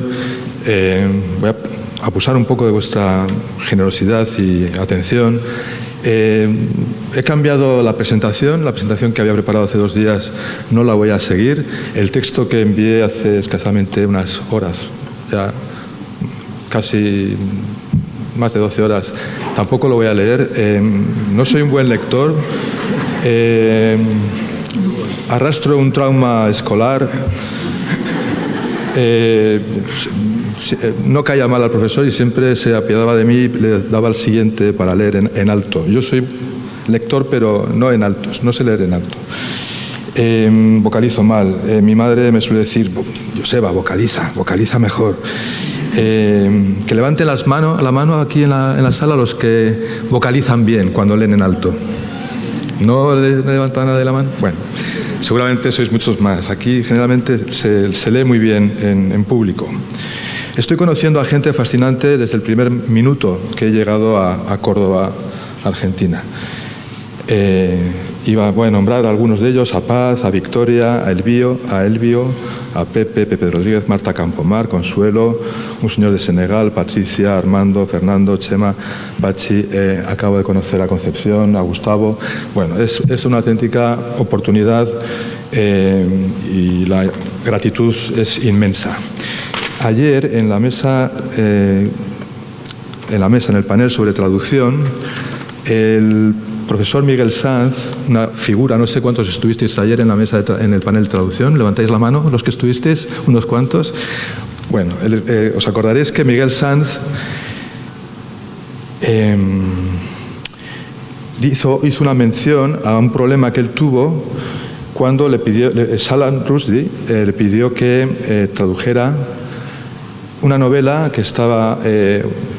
voy a abusar un poco de vuestra generosidad y atención. He cambiado la presentación que había preparado hace 2 días no la voy a seguir. El texto que envié hace escasamente unas horas, ya casi más de 12 horas, tampoco lo voy a leer. No soy un buen lector, arrastro un trauma escolar. No caía mal al profesor y siempre se apiadaba de mí y le daba el siguiente para leer en alto. Yo soy lector, pero no en altos, no sé leer en alto. Vocalizo mal. Mi madre me suele decir: Joseba, vocaliza mejor. Que levanten la mano aquí en la sala los que vocalizan bien cuando leen en alto. ¿No levanta nadie la mano? Bueno, seguramente sois muchos más. Aquí generalmente se lee muy bien en público. Estoy conociendo a gente fascinante desde el primer minuto que he llegado a Córdoba, Argentina. Voy a nombrar a algunos de ellos: a Paz, a Victoria, a Elvio, a Pepe Rodríguez, Marta Campomar, Consuelo, un señor de Senegal, Patricia, Armando, Fernando, Chema, Pachi. Acabo de conocer a Concepción, a Gustavo. Bueno, es una auténtica oportunidad y la gratitud es inmensa. Ayer en la mesa, en el panel sobre traducción, el profesor Miguel Sanz, una figura, no sé cuántos estuvisteis ayer en la mesa, en el panel de traducción, levantáis la mano los que estuvisteis, unos cuantos. Bueno, os acordaréis que Miguel Sanz hizo una mención a un problema que él tuvo cuando Salman Rushdie le pidió que tradujera una novela que estaba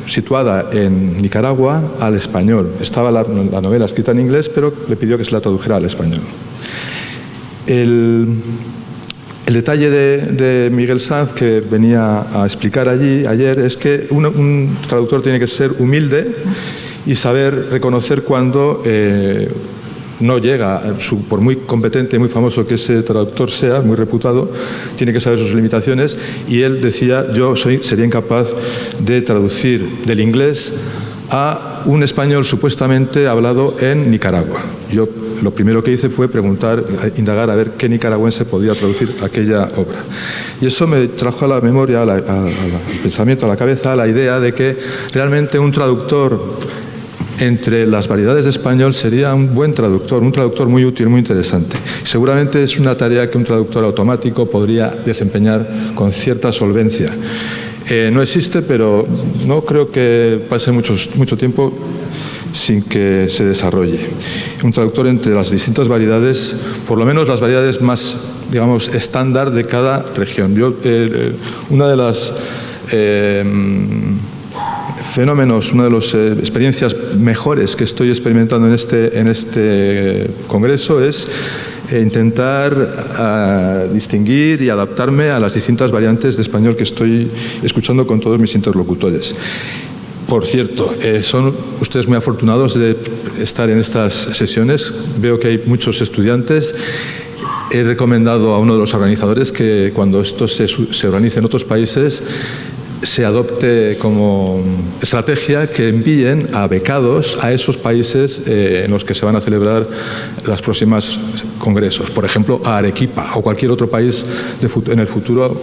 situada en Nicaragua al español. Estaba la novela escrita en inglés, pero le pidió que se la tradujera al español. El detalle de Miguel Sanz que venía a explicar ayer es que un traductor tiene que ser humilde y saber reconocer cuando no llega, por muy competente, muy famoso que ese traductor sea, muy reputado, tiene que saber sus limitaciones. Y él decía, yo sería incapaz de traducir del inglés a un español supuestamente hablado en Nicaragua. Yo lo primero que hice fue preguntar, indagar a ver qué nicaragüense podía traducir aquella obra. Y eso me trajo a la memoria, al pensamiento, a la cabeza, la idea de que realmente un traductor entre las variedades de español sería un buen traductor, un traductor muy útil, muy interesante. Seguramente es una tarea que un traductor automático podría desempeñar con cierta solvencia. No existe, pero no creo que pase mucho tiempo sin que se desarrolle. Un traductor entre las distintas variedades, por lo menos las variedades más, digamos, estándar de cada región. Una de las fenómenos, una de las experiencias mejores que estoy experimentando en este congreso es intentar distinguir y adaptarme a las distintas variantes de español que estoy escuchando con todos mis interlocutores. Por cierto, son ustedes muy afortunados de estar en estas sesiones. Veo que hay muchos estudiantes. He recomendado a uno de los organizadores que cuando esto se organice en otros países se adopte como estrategia que envíen a becados a esos países en los que se van a celebrar los próximos congresos. Por ejemplo, a Arequipa o cualquier otro país en el futuro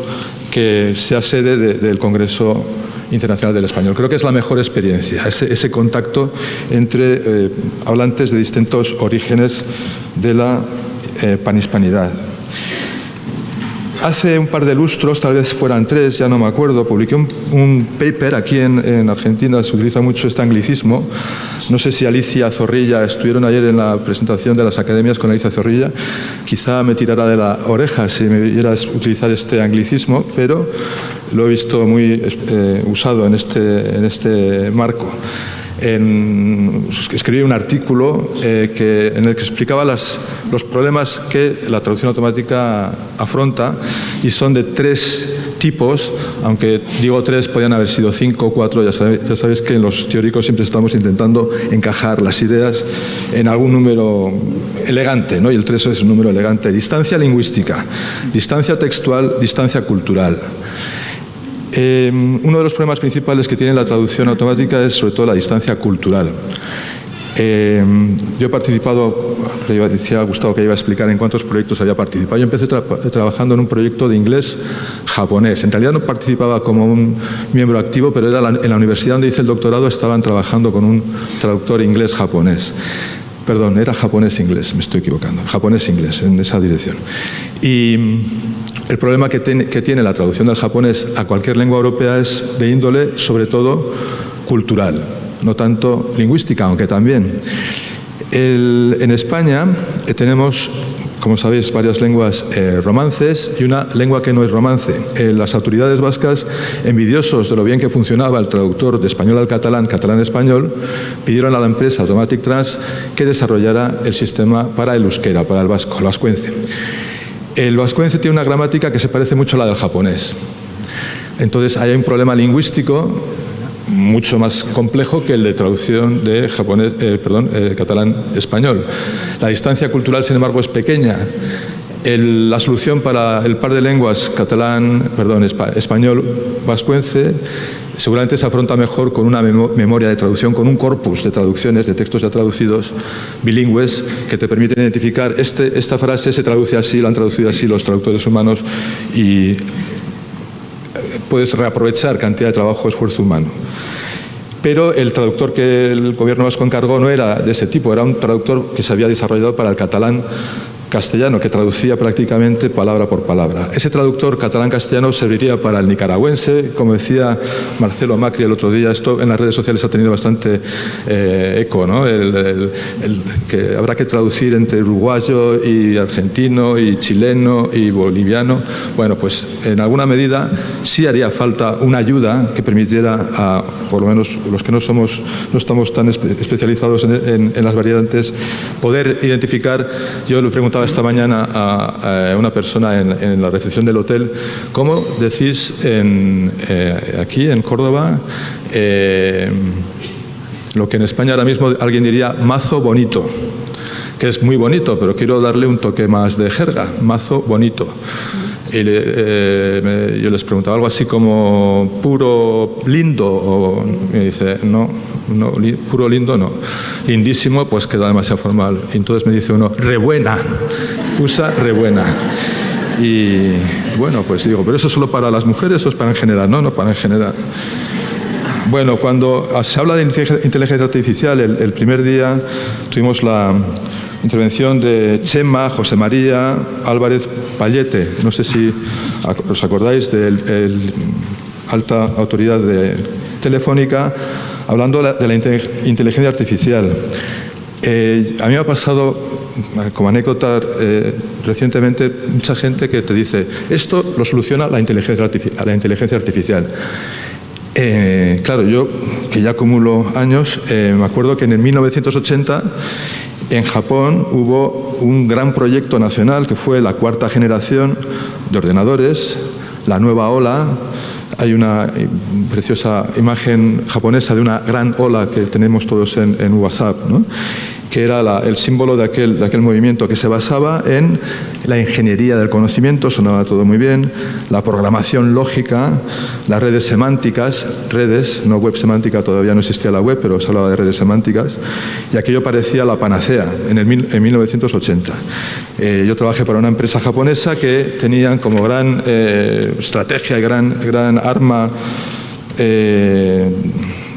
que sea sede del Congreso Internacional del Español. Creo que es la mejor experiencia, ese contacto entre hablantes de distintos orígenes de la panhispanidad. Hace un par de lustros, tal vez fueran 3, ya no me acuerdo, publiqué un paper. Aquí en Argentina se utiliza mucho este anglicismo. No sé si Alicia Zorrilla, estuvieron ayer en la presentación de las academias con Alicia Zorrilla, quizá me tirara de la oreja si me viera utilizar este anglicismo, pero lo he visto muy usado en este marco. Escribí un artículo en el que explicaba los problemas que la traducción automática afronta, y son de 3 tipos, aunque digo 3, podían haber sido 5 o 4, ya sabéis que en los teóricos siempre estamos intentando encajar las ideas en algún número elegante, ¿no? Y el 3 es un número elegante. Distancia lingüística, distancia textual, distancia cultural. Uno de los problemas principales que tiene la traducción automática es sobre todo la distancia cultural. Yo he participado, le decía a Gustavo que iba a explicar en cuántos proyectos había participado. Yo empecé trabajando en un proyecto de inglés-japonés. En realidad no participaba como un miembro activo, pero era en la universidad donde hice el doctorado, estaban trabajando con un traductor inglés-japonés. Perdón, era japonés-inglés, me estoy equivocando. Japonés-inglés, en esa dirección. Y el problema que tiene la traducción del japonés a cualquier lengua europea es de índole, sobre todo, cultural, no tanto lingüística, aunque también. En España tenemos, como sabéis, varias lenguas romances y una lengua que no es romance. Las autoridades vascas, envidiosos de lo bien que funcionaba el traductor de español al catalán, catalán-español, pidieron a la empresa Automatic Trans que desarrollara el sistema para el euskera, para el vasco, el vascuence. El vascuence tiene una gramática que se parece mucho a la del japonés. Entonces, hay un problema lingüístico mucho más complejo que el de traducción de catalán-español. La distancia cultural, sin embargo, es pequeña. La solución para el par de lenguas español-vascuence seguramente se afronta mejor con una memoria de traducción, con un corpus de traducciones, de textos ya traducidos, bilingües, que te permiten identificar esta frase se traduce así, la han traducido así los traductores humanos, y puedes reaprovechar cantidad de trabajo, esfuerzo humano. pero el traductor que el gobierno vasco encargó no era de ese tipo, era un traductor que se había desarrollado para el catalán castellano, que traducía prácticamente palabra por palabra. Ese traductor catalán-castellano serviría para el nicaragüense, como decía Marcelo Macri el otro día, esto en las redes sociales ha tenido bastante eco, ¿no? Que habrá que traducir entre uruguayo y argentino y chileno y boliviano. Bueno, pues en alguna medida sí haría falta una ayuda que permitiera a, por lo menos los que no estamos tan especializados en las variantes, poder identificar. Yo le preguntaba esta mañana a una persona en la recepción del hotel, ¿cómo decís aquí en Córdoba lo que en España ahora mismo alguien diría mazo bonito? Que es muy bonito, pero quiero darle un toque más de jerga, mazo bonito. Y yo les preguntaba algo así como puro lindo, o me dice, no, puro lindo no. Lindísimo, pues queda demasiado formal. Y entonces me dice uno, rebuena, usa rebuena. Y bueno, pues digo, ¿pero eso es solo para las mujeres o es para en general? No, para en general. Bueno, cuando se habla de inteligencia artificial, el primer día tuvimos la intervención de Chema José María Álvarez Pallete. No sé si os acordáis del alta autoridad de Telefónica, hablando de la inteligencia artificial. A mí me ha pasado, como anécdota, recientemente, mucha gente que te dice, esto lo soluciona la inteligencia artificial. Claro, yo, que ya acumulo años, me acuerdo que en el 1980 en Japón hubo un gran proyecto nacional que fue la cuarta generación de ordenadores, la nueva ola. Hay una preciosa imagen japonesa de una gran ola que tenemos todos en WhatsApp, ¿no? Que era el símbolo de aquel movimiento que se basaba en la ingeniería del conocimiento, sonaba todo muy bien, la programación lógica, las redes semánticas, no web semántica, todavía no existía la web, pero se hablaba de redes semánticas, y aquello parecía la panacea en 1980. Yo trabajé para una empresa japonesa que tenían como gran estrategia y gran arma de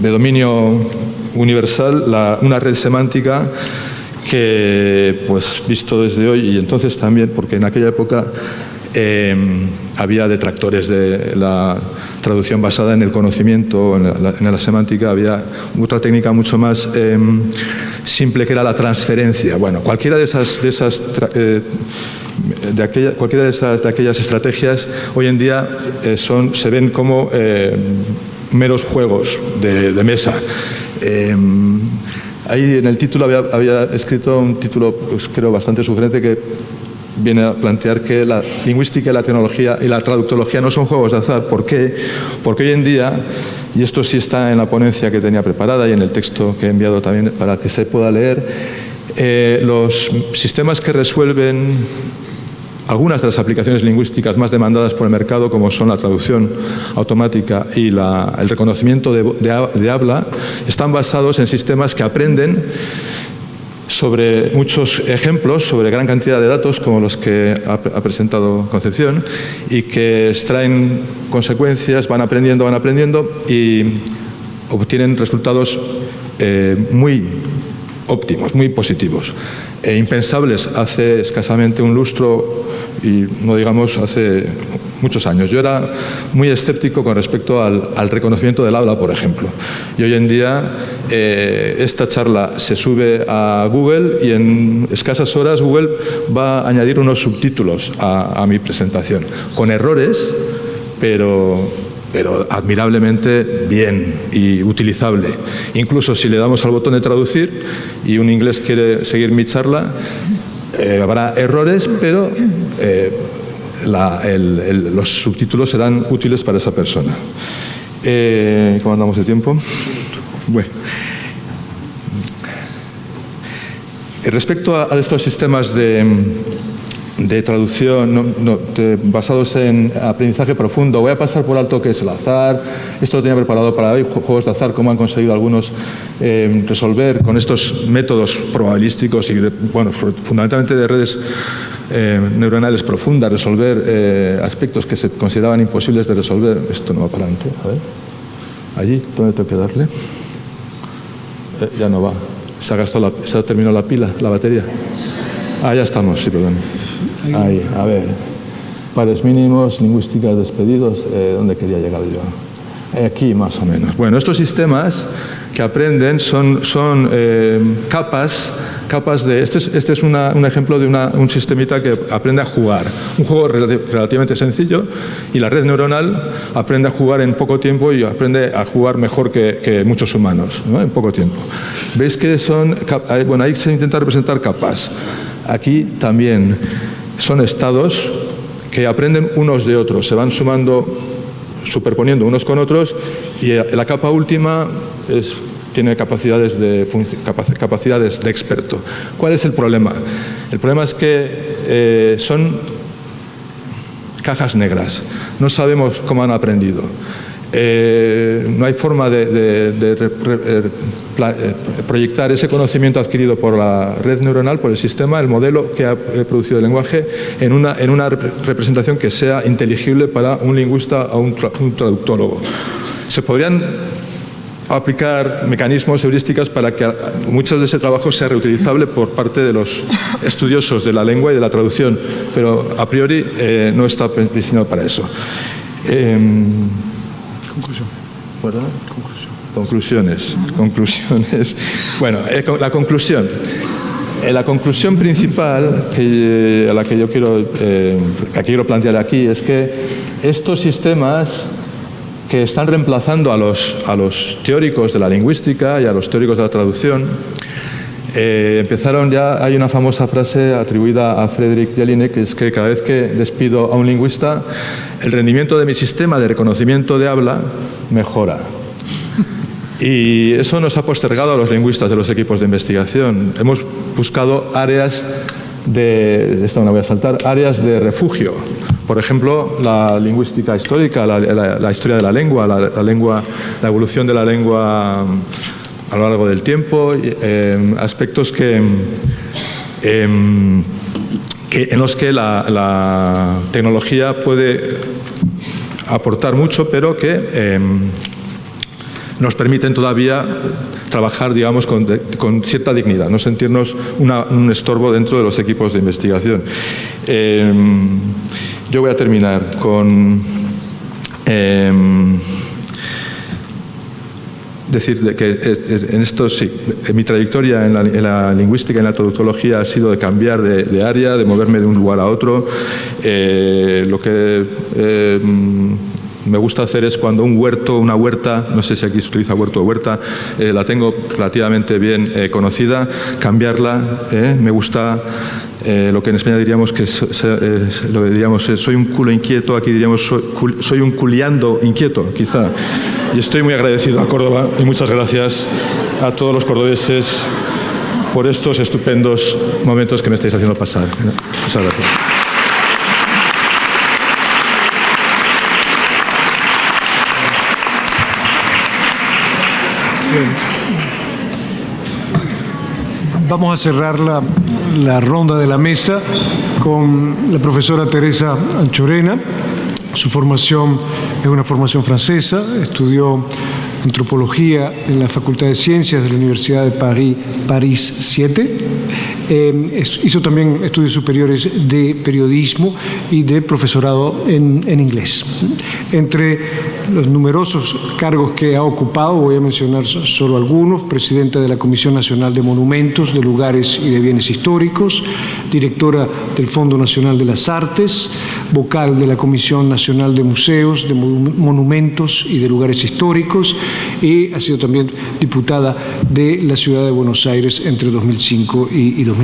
dominio universal, una red semántica que, pues, visto desde hoy, y entonces también, porque en aquella época había detractores de la traducción basada en el conocimiento, en la semántica, había otra técnica mucho más simple, que era la transferencia. Bueno, cualquiera de aquellas estrategias hoy en día se ven como meros juegos de mesa. Ahí en el título había escrito un título, pues, creo bastante sugerente, que viene a plantear que la lingüística, la tecnología y la traductología no son juegos de azar. ¿Por qué? Porque hoy en día, y esto sí está en la ponencia que tenía preparada y en el texto que he enviado también para que se pueda leer, los sistemas que resuelven algunas de las aplicaciones lingüísticas más demandadas por el mercado, como son la traducción automática y el reconocimiento de habla, están basados en sistemas que aprenden sobre muchos ejemplos, sobre gran cantidad de datos, como los que ha presentado Concepción, y que extraen consecuencias, van aprendiendo y obtienen resultados muy óptimos, muy positivos. Impensables hace escasamente un lustro, y no digamos hace muchos años. Yo era muy escéptico con respecto al reconocimiento del habla, por ejemplo. Y hoy en día esta charla se sube a Google y en escasas horas Google va a añadir unos subtítulos a mi presentación, con errores, pero admirablemente bien y utilizable. Incluso si le damos al botón de traducir y un inglés quiere seguir mi charla, habrá errores, pero los subtítulos serán útiles para esa persona. ¿Cómo andamos de tiempo? Bueno. Respecto a estos sistemas de traducción basados en aprendizaje profundo, voy a pasar por alto qué es el azar. Esto lo tenía preparado para hoy, juegos de azar, cómo han conseguido algunos resolver con estos métodos probabilísticos y, bueno, fundamentalmente de redes neuronales profundas, resolver aspectos que se consideraban imposibles de resolver. Esto no va para adelante. A ver, allí, ¿dónde tengo que darle? Ya no va. Se ha terminado la pila, la batería. Ya estamos, sí, perdón. Ahí, a ver. Pares mínimos, lingüísticas, despedidos. ¿Dónde quería llegar yo? Aquí, más o menos. Bueno, estos sistemas que aprenden son capas de... Este es un ejemplo de un sistemita que aprende a jugar. Un juego relativamente sencillo, y la red neuronal aprende a jugar en poco tiempo y aprende a jugar mejor que muchos humanos, ¿no? En poco tiempo. ¿Veis que son... Bueno, ahí se intenta representar capas. Aquí también son estados que aprenden unos de otros, se van superponiendo unos con otros, y la capa última tiene capacidades de experto. ¿Cuál es el problema? El problema es que son cajas negras. No sabemos cómo han aprendido. No hay forma de proyectar ese conocimiento adquirido por la red neuronal, por el sistema, el modelo que ha producido el lenguaje, en una representación que sea inteligible para un lingüista o un traductólogo. Se podrían aplicar mecanismos, heurísticas, para que mucho de ese trabajo sea reutilizable por parte de los estudiosos de la lengua y de la traducción, pero a priori no está diseñado para eso. Conclusiones. Bueno, la conclusión. La conclusión principal a la que yo quiero plantear aquí es que estos sistemas que están reemplazando a los teóricos de la lingüística y a los teóricos de la traducción empezaron ya. Hay una famosa frase atribuida a Frederick Jelinek, que es que cada vez que despido a un lingüista, el rendimiento de mi sistema de reconocimiento de habla mejora. Y eso nos ha postergado a los lingüistas de los equipos de investigación. Hemos buscado áreas esto no la voy a saltar, áreas de refugio. Por ejemplo, la lingüística histórica, la historia de la lengua, la evolución de la lengua a lo largo del tiempo, aspectos en los que la tecnología puede aportar mucho, pero que nos permiten todavía trabajar, digamos, con cierta dignidad, no sentirnos un estorbo dentro de los equipos de investigación. Yo voy a terminar con decir que en esto sí, en mi trayectoria en la lingüística y en la traductología ha sido de cambiar de área, de moverme de un lugar a otro. Lo que me gusta hacer es cuando una huerta, no sé si aquí se utiliza huerto o huerta, la tengo relativamente bien conocida, cambiarla. Me gusta lo que en España diríamos soy un culo inquieto, aquí diríamos soy un culiando inquieto, quizá. Y estoy muy agradecido a Córdoba y muchas gracias a todos los cordobeses por estos estupendos momentos que me estáis haciendo pasar. Muchas gracias. Vamos a cerrar la ronda de la mesa con la profesora Teresa Anchorena. Su formación es una formación francesa, estudió antropología en la Facultad de Ciencias de la Universidad de París 7. Hizo también estudios superiores de periodismo y de profesorado en inglés. Entre los numerosos cargos que ha ocupado, voy a mencionar solo algunos: presidenta de la Comisión Nacional de Monumentos, de Lugares y de Bienes Históricos, directora del Fondo Nacional de las Artes, vocal de la Comisión Nacional de Museos, de Monumentos y de Lugares Históricos, y ha sido también diputada de la Ciudad de Buenos Aires entre 2005 y 2009.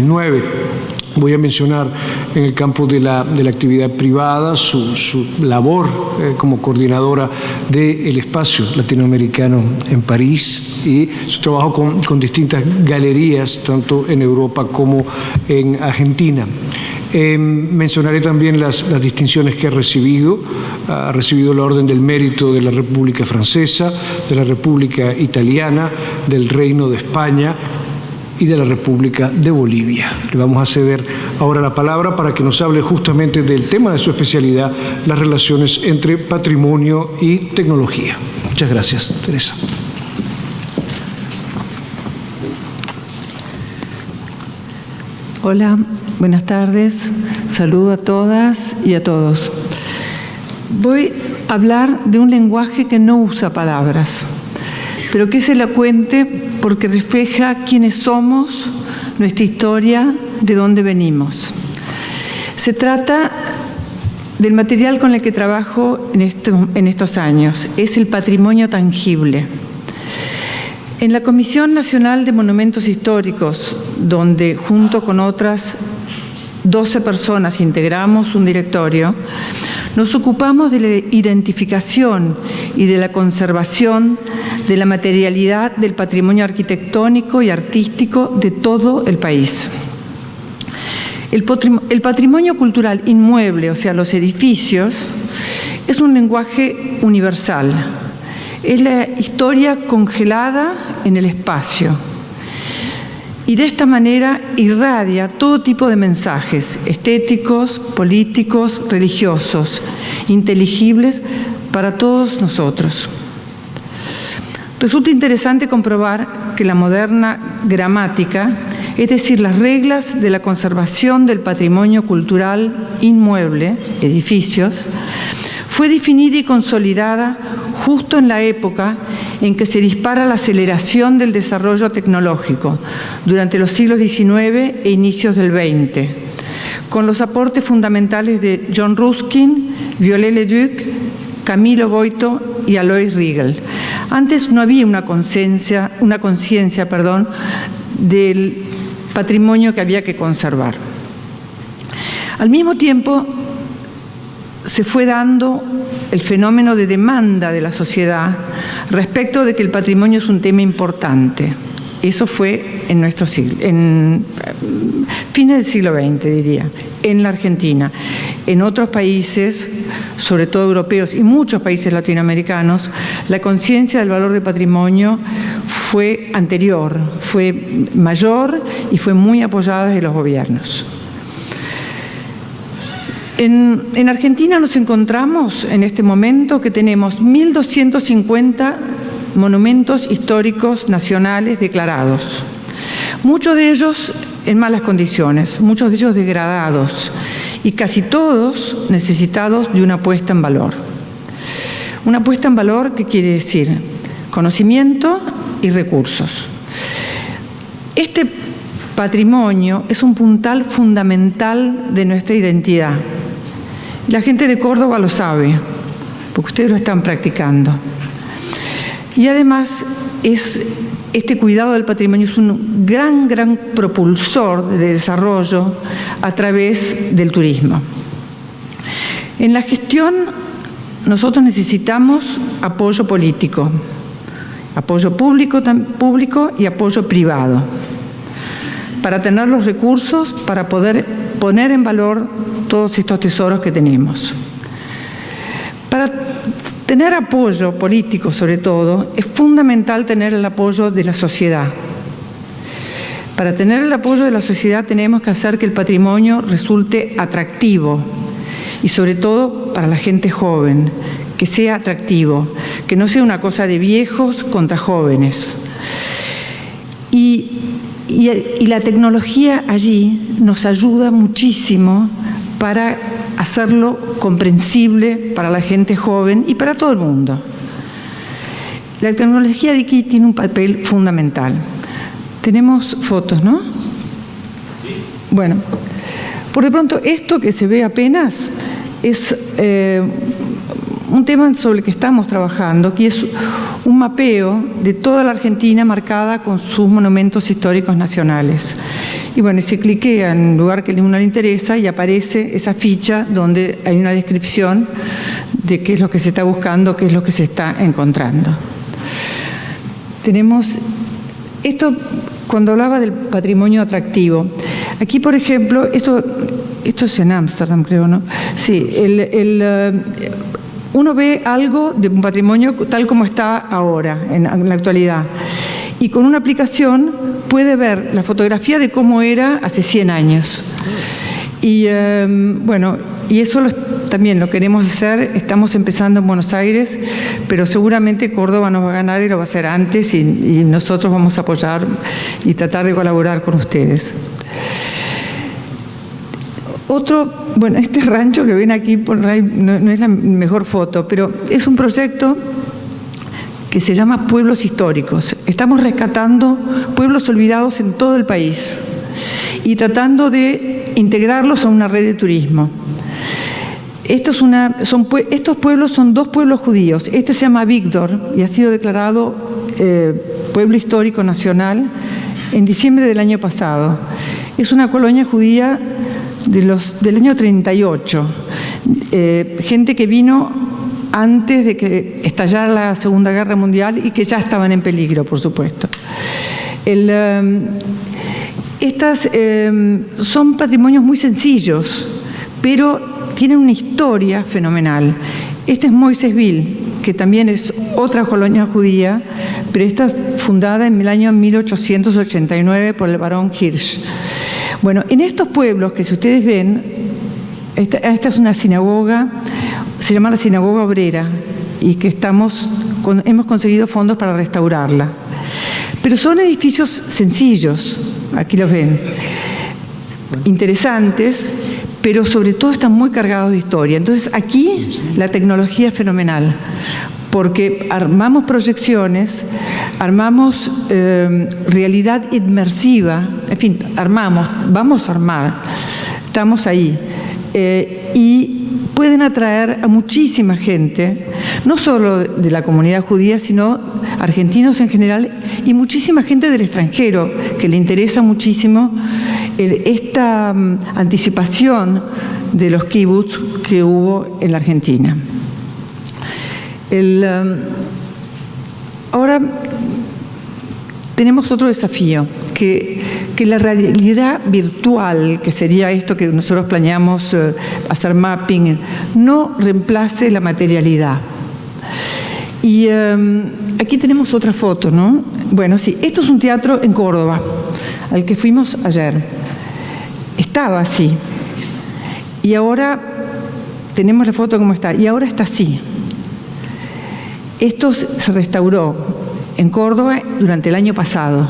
Voy a mencionar en el campo de la actividad privada su labor como coordinadora del espacio latinoamericano en París y su trabajo con distintas galerías, tanto en Europa como en Argentina. Mencionaré también las distinciones que ha recibido. Ha recibido la Orden del Mérito de la República Francesa, de la República Italiana, del Reino de España y de la República de Bolivia. Le vamos a ceder ahora la palabra para que nos hable justamente del tema de su especialidad, las relaciones entre patrimonio y tecnología. Muchas gracias, Teresa. Hola, buenas tardes. Saludo a todas y a todos. Voy a hablar de un lenguaje que no usa palabras, pero que es elocuente porque refleja quiénes somos, nuestra historia, de dónde venimos. Se trata del material con el que trabajo en estos años. Es el patrimonio tangible. En la Comisión Nacional de Monumentos Históricos, donde junto con otras 12 personas integramos un directorio, nos ocupamos de la identificación y de la conservación de la materialidad del patrimonio arquitectónico y artístico de todo el país. El patrimonio cultural inmueble, o sea, los edificios, es un lenguaje universal. Es la historia congelada en el espacio. Y de esta manera irradia todo tipo de mensajes estéticos, políticos, religiosos, inteligibles para todos nosotros. Resulta interesante comprobar que la moderna gramática, es decir, las reglas de la conservación del patrimonio cultural inmueble, edificios, fue definida y consolidada justo en la época en que se dispara la aceleración del desarrollo tecnológico, durante los siglos XIX e inicios del XX, con los aportes fundamentales de John Ruskin, Viollet-le-Duc, Camilo Boito y Alois Riegel. Antes no había una conciencia del patrimonio que había que conservar. Al mismo tiempo, se fue dando el fenómeno de demanda de la sociedad respecto de que el patrimonio es un tema importante. Eso fue en nuestro siglo, en fines del siglo XX, diría, en la Argentina. En otros países, sobre todo europeos y muchos países latinoamericanos, la conciencia del valor del patrimonio fue anterior, fue mayor y fue muy apoyada desde los gobiernos. En Argentina nos encontramos en este momento que tenemos 1.250 monumentos históricos nacionales declarados. Muchos de ellos en malas condiciones, muchos de ellos degradados y casi todos necesitados de una puesta en valor. Una puesta en valor, ¿qué quiere decir? Conocimiento y recursos. Este patrimonio es un puntal fundamental de nuestra identidad. La gente de Córdoba lo sabe, porque ustedes lo están practicando. Y además, este cuidado del patrimonio es un gran propulsor de desarrollo a través del turismo. En la gestión, nosotros necesitamos apoyo político, apoyo público y apoyo privado, para tener los recursos para poder poner en valor todos estos tesoros que tenemos. Para tener apoyo político, sobre todo, es fundamental tener el apoyo de la sociedad. Para tener el apoyo de la sociedad tenemos que hacer que el patrimonio resulte atractivo y sobre todo para la gente joven, que sea atractivo, que no sea una cosa de viejos contra jóvenes. Y la tecnología allí nos ayuda muchísimo para hacerlo comprensible para la gente joven y para todo el mundo. La tecnología de aquí tiene un papel fundamental. Tenemos fotos, ¿no? Bueno, por de pronto esto que se ve apenas es un tema sobre el que estamos trabajando, que es un mapeo de toda la Argentina marcada con sus monumentos históricos nacionales. Y bueno, se cliquea en un lugar que a uno le interesa y aparece esa ficha donde hay una descripción de qué es lo que se está buscando, qué es lo que se está encontrando. Tenemos esto cuando hablaba del patrimonio atractivo. Aquí, por ejemplo, esto es en Ámsterdam, creo, ¿no? Sí, uno ve algo de un patrimonio tal como está ahora, en la actualidad. Y con una aplicación puede ver la fotografía de cómo era hace 100 años. Y bueno, y eso también lo queremos hacer. Estamos empezando en Buenos Aires, pero seguramente Córdoba nos va a ganar y lo va a hacer antes y nosotros vamos a apoyar y tratar de colaborar con ustedes. Bueno, este rancho que ven aquí por ahí no es la mejor foto, pero es un proyecto que se llama Pueblos Históricos. Estamos rescatando pueblos olvidados en todo el país y tratando de integrarlos a una red de turismo. Estos pueblos son 2 pueblos judíos. Este se llama Víctor y ha sido declarado Pueblo Histórico Nacional en diciembre del año pasado. Es una colonia judía del año 38, gente que vino antes de que estallara la Segunda Guerra Mundial y que ya estaban en peligro, por supuesto. Estas son patrimonios muy sencillos, pero tienen una historia fenomenal. Este es Moisesville, que también es otra colonia judía, pero esta fundada en el año 1889 por el barón Hirsch. Bueno, en estos pueblos que si ustedes ven, esta es una sinagoga, se llama la Sinagoga Obrera, y que hemos conseguido fondos para restaurarla. Pero son edificios sencillos, aquí los ven, interesantes, pero sobre todo están muy cargados de historia. Entonces aquí la tecnología es fenomenal, porque armamos proyecciones, armamos realidad inmersiva, en fin, vamos a armar, estamos ahí. Y pueden atraer a muchísima gente, no solo de la comunidad judía, sino argentinos en general y muchísima gente del extranjero, que le interesa muchísimo esta anticipación de los kibbutz que hubo en la Argentina. Ahora tenemos otro desafío, que la realidad virtual, que sería esto que nosotros planeamos hacer mapping, no reemplace la materialidad. Y aquí tenemos otra foto, ¿no? Bueno, sí, esto es un teatro en Córdoba, al que fuimos ayer. Estaba así. Y ahora tenemos la foto como está, y ahora está así. Esto se restauró en Córdoba durante el año pasado.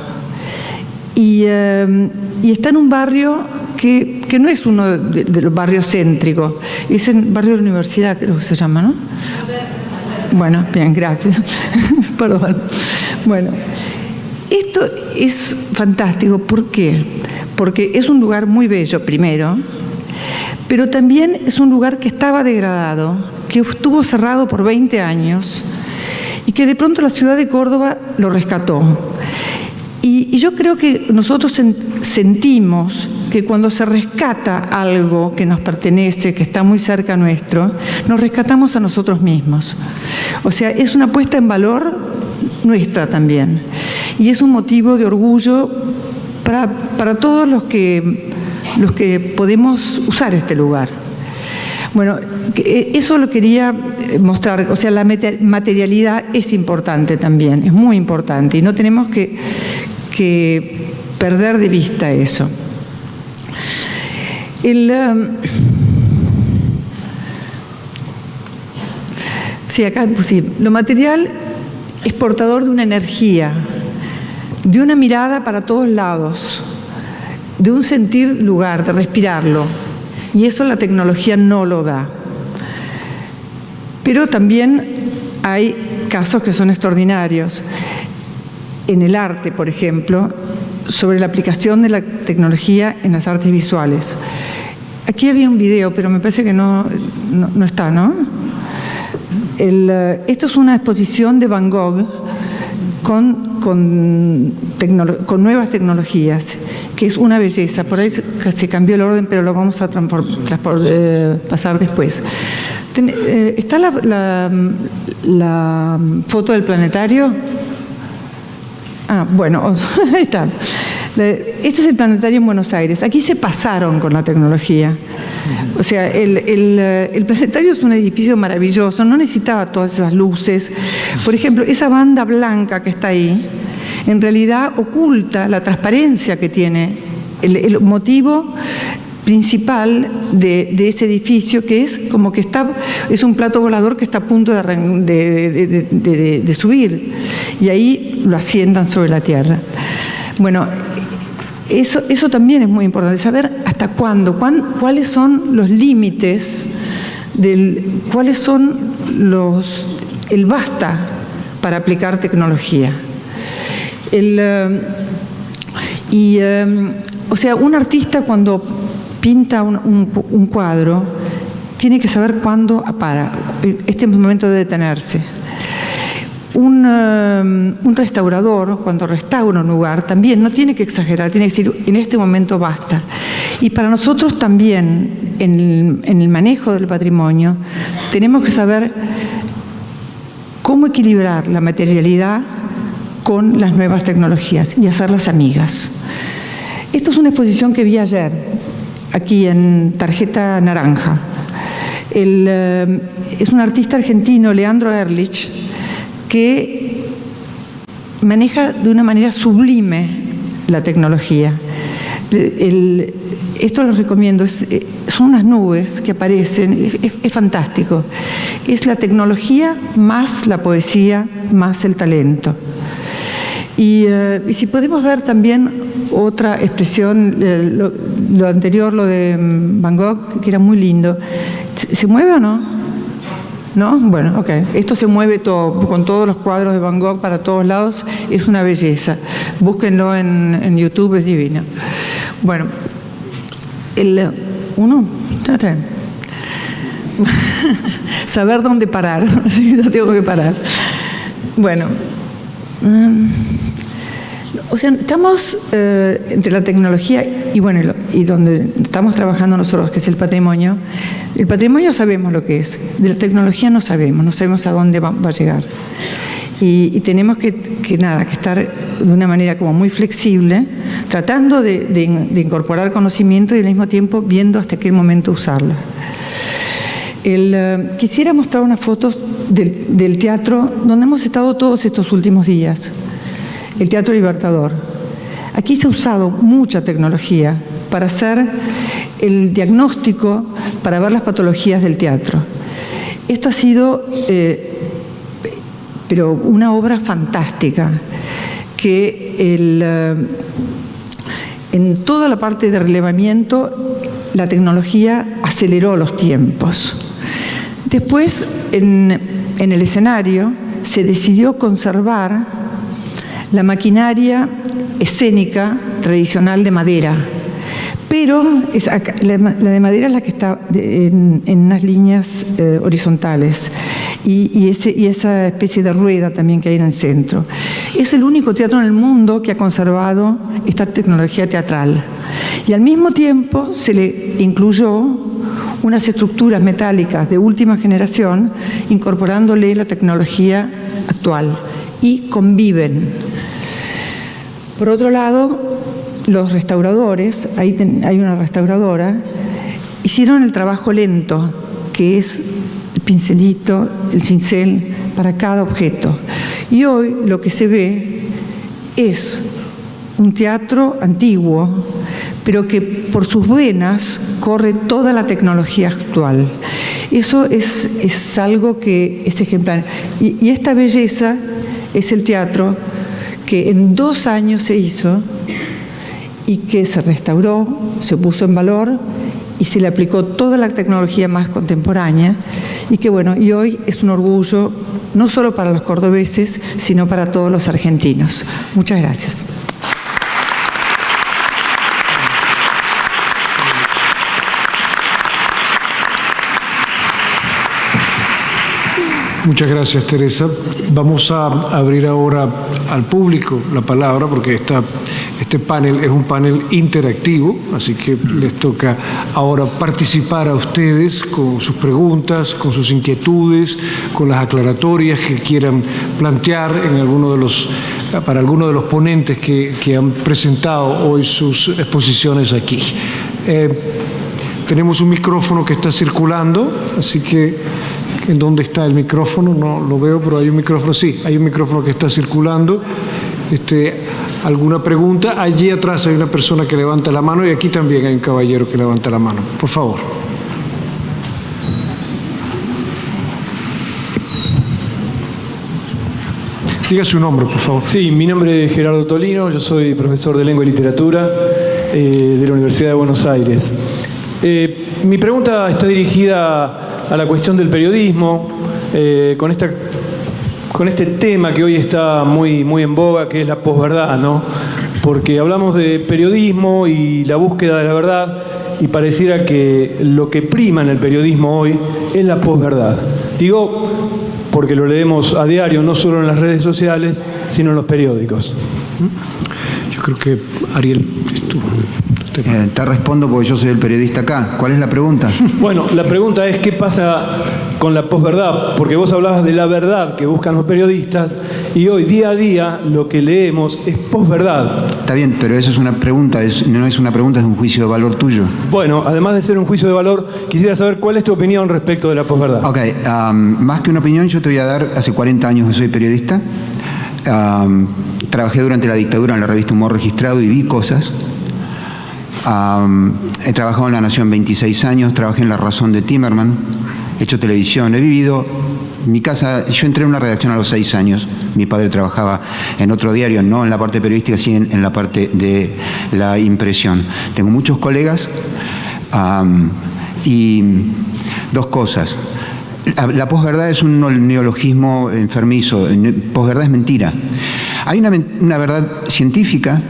Y está en un barrio que no es uno de los barrios céntricos, es el barrio de la universidad, creo que se llama, ¿no? Bueno, bien, gracias. Perdón. Bueno, esto es fantástico. ¿Por qué? Porque es un lugar muy bello, primero, pero también es un lugar que estaba degradado, que estuvo cerrado por 20 años y que de pronto la ciudad de Córdoba lo rescató. Y yo creo que nosotros sentimos que cuando se rescata algo que nos pertenece, que está muy cerca nuestro, nos rescatamos a nosotros mismos. O sea, es una puesta en valor nuestra también. Y es un motivo de orgullo para todos los que podemos usar este lugar. Bueno, eso lo quería mostrar. O sea, la materialidad es importante también, es muy importante. Y no tenemos que perder de vista eso. Sí, acá sí. Lo material es portador de una energía, de una mirada para todos lados, de un sentir lugar, de respirarlo. Y eso la tecnología no lo da. Pero también hay casos que son extraordinarios. En el arte, por ejemplo, sobre la aplicación de la tecnología en las artes visuales. Aquí había un video, pero me parece que no está, ¿no? Esto es una exposición de Van Gogh con nuevas tecnologías, que es una belleza. Por ahí se cambió el orden, pero lo vamos a pasar después. ¿Está la foto del planetario? Ah, bueno, ahí está. Este es el planetario en Buenos Aires. Aquí se pasaron con la tecnología. O sea, el planetario es un edificio maravilloso, no necesitaba todas esas luces. Por ejemplo, esa banda blanca que está ahí, en realidad oculta la transparencia que tiene, el motivo principal de ese edificio, que es como que es un plato volador que está a punto de subir, y ahí lo asientan sobre la tierra. Bueno, Eso también es muy importante, saber hasta cuándo, cuáles son los límites, cuáles son el basta para aplicar tecnología. O sea, un artista cuando pinta un cuadro tiene que saber cuándo para. Este momento de detenerse. Un restaurador, cuando restaura un lugar, también no tiene que exagerar, tiene que decir, en este momento basta. Y para nosotros también, en el manejo del patrimonio, tenemos que saber cómo equilibrar la materialidad con las nuevas tecnologías y hacerlas amigas. Esto es una exposición que vi ayer, aquí en Tarjeta Naranja. Es un artista argentino, Leandro Ehrlich, que maneja de una manera sublime la tecnología. Esto lo recomiendo, son unas nubes que aparecen, es fantástico. Es la tecnología más la poesía, más el talento. Y si podemos ver también otra expresión, lo anterior, lo de Van Gogh, que era muy lindo. ¿Se mueve o no? ¿No? Bueno, ok. Esto se mueve todo, con todos los cuadros de Van Gogh para todos lados, es una belleza. Búsquenlo en YouTube, es divino. Bueno, saber dónde parar, sí, no tengo que parar. Bueno, o sea, estamos entre la tecnología y bueno, y donde estamos trabajando nosotros, que es el patrimonio. El patrimonio sabemos lo que es, de la tecnología no sabemos a dónde va a llegar. Y tenemos que estar de una manera como muy flexible, tratando de incorporar conocimiento y al mismo tiempo viendo hasta qué momento usarlo. Quisiera mostrar unas fotos del teatro donde hemos estado todos estos últimos días. El Teatro Libertador. Aquí se ha usado mucha tecnología para hacer el diagnóstico, para ver las patologías del teatro. Esto ha sido, pero una obra fantástica, que en toda la parte de relevamiento la tecnología aceleró los tiempos. Después, en el escenario, se decidió conservar la maquinaria escénica tradicional de madera, pero la de madera es la que está en unas líneas horizontales y esa especie de rueda también que hay en el centro. Es el único teatro en el mundo que ha conservado esta tecnología teatral. Y al mismo tiempo se le incluyó unas estructuras metálicas de última generación, incorporándole la tecnología actual, y conviven. Por otro lado, los restauradores, hay una restauradora, hicieron el trabajo lento, que es el pincelito, el cincel para cada objeto. Y hoy lo que se ve es un teatro antiguo, pero que por sus venas corre toda la tecnología actual. Eso es algo que es ejemplar. Y esta belleza es el teatro que en 2 años se hizo y que se restauró, se puso en valor y se le aplicó toda la tecnología más contemporánea y que bueno, y hoy es un orgullo no solo para los cordobeses, sino para todos los argentinos. Muchas gracias. Muchas gracias, Teresa. Vamos a abrir ahora al público la palabra porque este panel es un panel interactivo, así que les toca ahora participar a ustedes con sus preguntas, con sus inquietudes, con las aclaratorias que quieran plantear para alguno de los ponentes que han presentado hoy sus exposiciones aquí. Tenemos un micrófono que está circulando, así que ¿en dónde está el micrófono? No lo veo, pero hay un micrófono, sí, hay un micrófono que está circulando. ¿Alguna pregunta? Allí atrás hay una persona que levanta la mano y aquí también hay un caballero que levanta la mano. Por favor. Diga su nombre, por favor. Sí, mi nombre es Gerardo Tolino, yo soy profesor de Lengua y Literatura de la Universidad de Buenos Aires. Mi pregunta está dirigida a la cuestión del periodismo, con este tema que hoy está muy en boga, que es la posverdad, ¿no? Porque hablamos de periodismo y la búsqueda de la verdad, y pareciera que lo que prima en el periodismo hoy es la posverdad. Digo, porque lo leemos a diario, no solo en las redes sociales, sino en los periódicos. Yo creo que Ariel estuvo. Te respondo porque yo soy el periodista acá. ¿Cuál es la pregunta? Bueno, la pregunta es qué pasa con la posverdad, porque vos hablabas de la verdad que buscan los periodistas y hoy día a día lo que leemos es posverdad. Está bien, pero eso es una pregunta, no es una pregunta, es un juicio de valor tuyo. Bueno, además de ser un juicio de valor, quisiera saber cuál es tu opinión respecto de la posverdad. Ok, más que una opinión, yo te voy a dar, hace 40 años que soy periodista, trabajé durante la dictadura en la revista Humor Registrado y vi cosas. He trabajado en La Nación 26 años, trabajé en La Razón de Timerman, he hecho televisión, he vivido mi casa. Yo entré en una redacción a los 6 años, mi padre trabajaba en otro diario, no en la parte periodística, sino en la parte de la impresión. Tengo muchos colegas y dos cosas. La posverdad es un neologismo enfermizo, posverdad es mentira. Hay una verdad científica.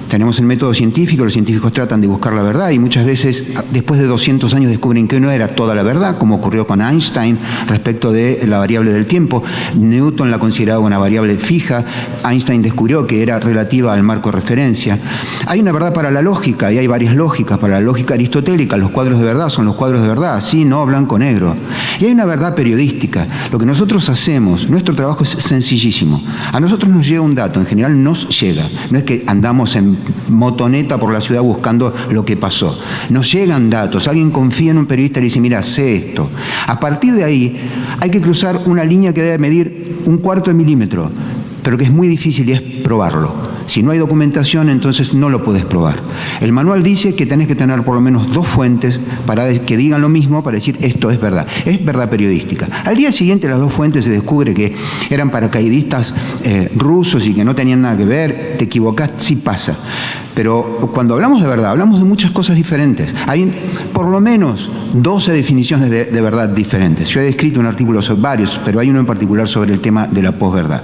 Tenemos el método científico, los científicos tratan de buscar la verdad y muchas veces después de 200 años descubren que no era toda la verdad, como ocurrió con Einstein respecto de la variable del tiempo. Newton la consideraba una variable fija, Einstein descubrió que era relativa al marco de referencia. Hay una verdad para la lógica y hay varias lógicas. Para la lógica aristotélica, los cuadros de verdad son los cuadros de verdad, sí, no, blanco, negro. Y hay una verdad periodística. Lo que nosotros hacemos, nuestro trabajo es sencillísimo. A nosotros nos llega un dato, en general nos llega. No es que andamos en motoneta por la ciudad buscando lo que pasó. Nos llegan datos, alguien confía en un periodista y le dice, mira, sé esto. A partir de ahí hay que cruzar una línea que debe medir 1/4 de milímetro, pero que es muy difícil y es probarlo. Si no hay documentación, entonces no lo puedes probar. El manual dice que tenés que tener por lo menos 2 fuentes para que digan lo mismo, para decir esto es verdad. Es verdad periodística. Al día siguiente las 2 fuentes se descubre que eran paracaidistas rusos y que no tenían nada que ver. Te equivocás, sí pasa. Pero cuando hablamos de verdad, hablamos de muchas cosas diferentes. Hay por lo menos 12 definiciones de verdad diferentes. Yo he escrito un artículo sobre varios, pero hay uno en particular sobre el tema de la posverdad.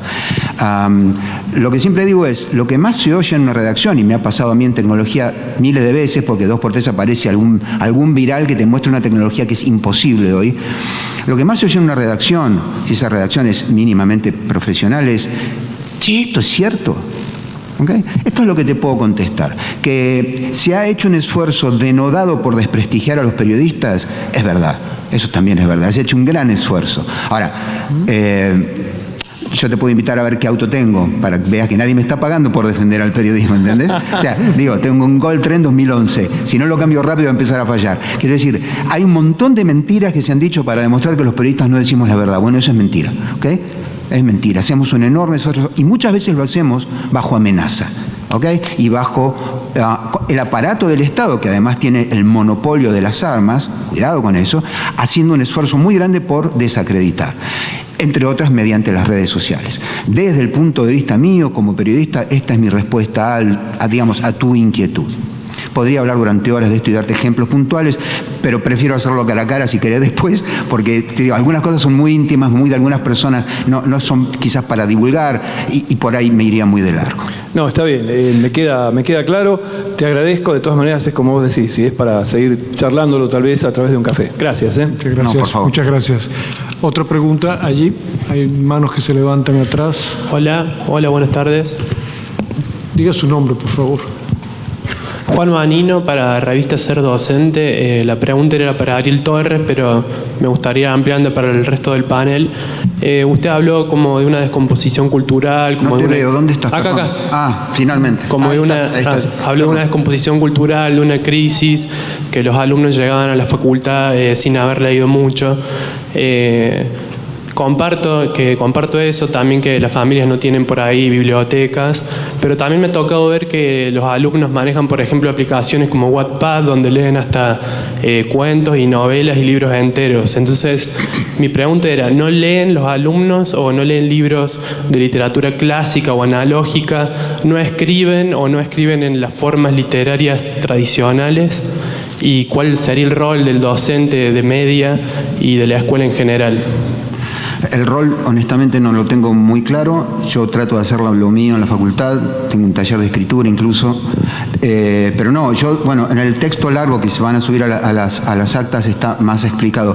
Lo que siempre digo es, lo que más se oye en una redacción, y me ha pasado a mí en tecnología miles de veces, porque 2x3 aparece algún viral que te muestra una tecnología que es imposible hoy. Lo que más se oye en una redacción, si esa redacción es mínimamente profesional, es, che, ¿esto es cierto? ¿Okay? Esto es lo que te puedo contestar. Que se ha hecho un esfuerzo denodado por desprestigiar a los periodistas, es verdad. Eso también es verdad. Se ha hecho un gran esfuerzo. Ahora, yo te puedo invitar a ver qué auto tengo, para que veas que nadie me está pagando por defender al periodismo, ¿entendés? O sea, digo, tengo un Gol Trend 2011. Si no lo cambio rápido va a empezar a fallar. Quiero decir, hay un montón de mentiras que se han dicho para demostrar que los periodistas no decimos la verdad. Bueno, eso es mentira, ¿ok? Es mentira, hacemos un enorme esfuerzo y muchas veces lo hacemos bajo amenaza, ¿ok? Y bajo el aparato del Estado, que además tiene el monopolio de las armas, cuidado con eso, haciendo un esfuerzo muy grande por desacreditar, entre otras mediante las redes sociales. Desde el punto de vista mío como periodista, esta es mi respuesta a tu inquietud. Podría hablar durante horas de esto y darte ejemplos puntuales, pero prefiero hacerlo cara a cara si querés después, porque algunas cosas son muy íntimas, muy de algunas personas, no son quizás para divulgar y por ahí me iría muy de largo. No, está bien, me queda claro, te agradezco, de todas maneras es como vos decís, si es para seguir charlándolo tal vez a través de un café. Gracias. Muchas gracias, no, por favor. Muchas gracias. Otra pregunta allí, hay manos que se levantan atrás. Hola, buenas tardes. Diga su nombre, por favor. Juan Manino, para Revista Ser Docente. La pregunta era para Ariel Torres, pero me gustaría ampliando para el resto del panel. Usted habló como de una descomposición cultural. Como no te veo, ¿dónde estás? Acá. Ah, finalmente. Como habló de una descomposición cultural, de una crisis, que los alumnos llegaban a la facultad sin haber leído mucho. comparto eso, también que las familias no tienen por ahí bibliotecas, pero también me ha tocado ver que los alumnos manejan, por ejemplo, aplicaciones como Wattpad, donde leen hasta cuentos y novelas y libros enteros. Entonces, mi pregunta era, ¿no leen los alumnos o no leen libros de literatura clásica o analógica? ¿No escriben o no escriben en las formas literarias tradicionales? ¿Y cuál sería el rol del docente de media y de la escuela en general? El rol, honestamente, no lo tengo muy claro. Yo trato de hacer lo mío en la facultad, tengo un taller de escritura incluso, pero no, en el texto largo que se van a subir a las actas está más explicado,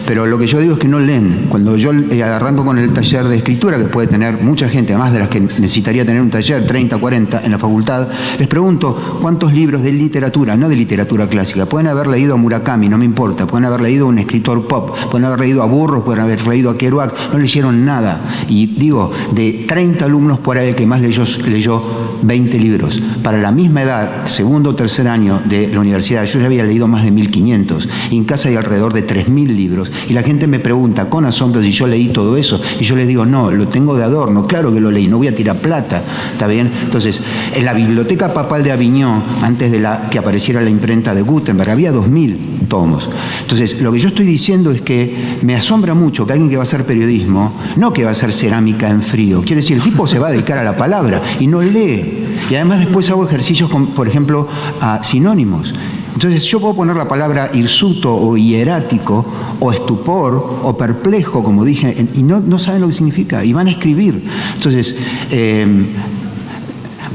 pero lo que yo digo es que no leen. Cuando yo arranco con el taller de escritura, que puede tener mucha gente, además de las que necesitaría tener un taller, 30, 40 en la facultad, les pregunto cuántos libros de literatura, no de literatura clásica, pueden haber leído a Murakami, no me importa, pueden haber leído a un escritor pop, pueden haber leído a Burroughs, pueden haber leído a Kerouac, no leyeron nada. Y digo, de 30 alumnos por ahí, el que más leyó 20 libros. Para la misma edad, segundo o tercer año de la universidad, yo ya había leído más de 1.500. Y en casa hay alrededor de 3.000 libros. Y la gente me pregunta con asombro si yo leí todo eso. Y yo les digo, no, lo tengo de adorno. Claro que lo leí, no voy a tirar plata. ¿Está bien? Entonces, en la Biblioteca Papal de Aviñón, antes de que apareciera la imprenta de Gutenberg, había 2.000 tomos. Entonces, lo que yo estoy diciendo es que me asombra mucho que alguien que va a hacer periodismo, no que va a hacer cerámica en frío, quiere decir, el tipo se va a dedicar a la palabra y no lee. Y además después hago ejercicios con, por ejemplo, a sinónimos. Entonces yo puedo poner la palabra hirsuto o hierático o estupor o perplejo, como dije, y no saben lo que significa y van a escribir. Entonces,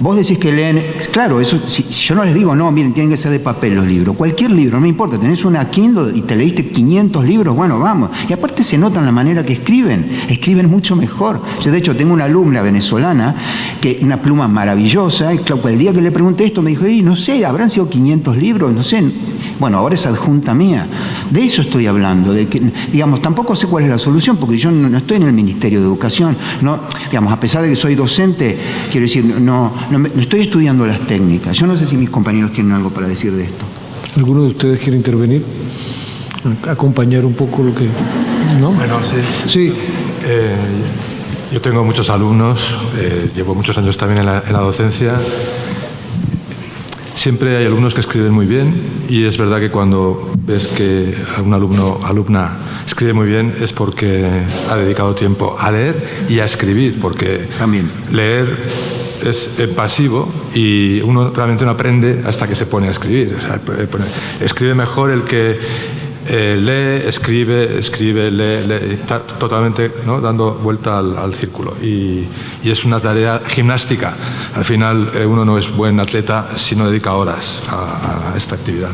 vos decís que leen, claro, eso, si yo no les digo, no, miren, tienen que ser de papel los libros, cualquier libro, no me importa, tenés una Kindle y te leíste 500 libros, bueno, vamos. Y aparte se nota en la manera que escriben mucho mejor. Yo de hecho tengo una alumna venezolana, que una pluma maravillosa, y claro, el día que le pregunté esto me dijo, no sé, habrán sido 500 libros, no sé. Bueno, ahora es adjunta mía. De eso estoy hablando, de que, digamos, tampoco sé cuál es la solución, porque yo no estoy en el Ministerio de Educación, no, digamos, a pesar de que soy docente, quiero decir, no estoy estudiando las técnicas. Yo no sé si mis compañeros tienen algo para decir de esto. ¿Alguno de ustedes quiere intervenir? Acompañar un poco lo que... ¿no? Bueno, sí. Sí. Yo tengo muchos alumnos, llevo muchos años también en la docencia. Siempre hay alumnos que escriben muy bien y es verdad que cuando ves que un alumna escribe muy bien es porque ha dedicado tiempo a leer y a escribir, porque también leer es pasivo y uno realmente no aprende hasta que se pone a escribir. O sea, escribe mejor el que lee, escribe, lee, está totalmente, ¿no?, dando vuelta al círculo. Y es una tarea gimnástica. Al final uno no es buen atleta si no dedica horas a esta actividad.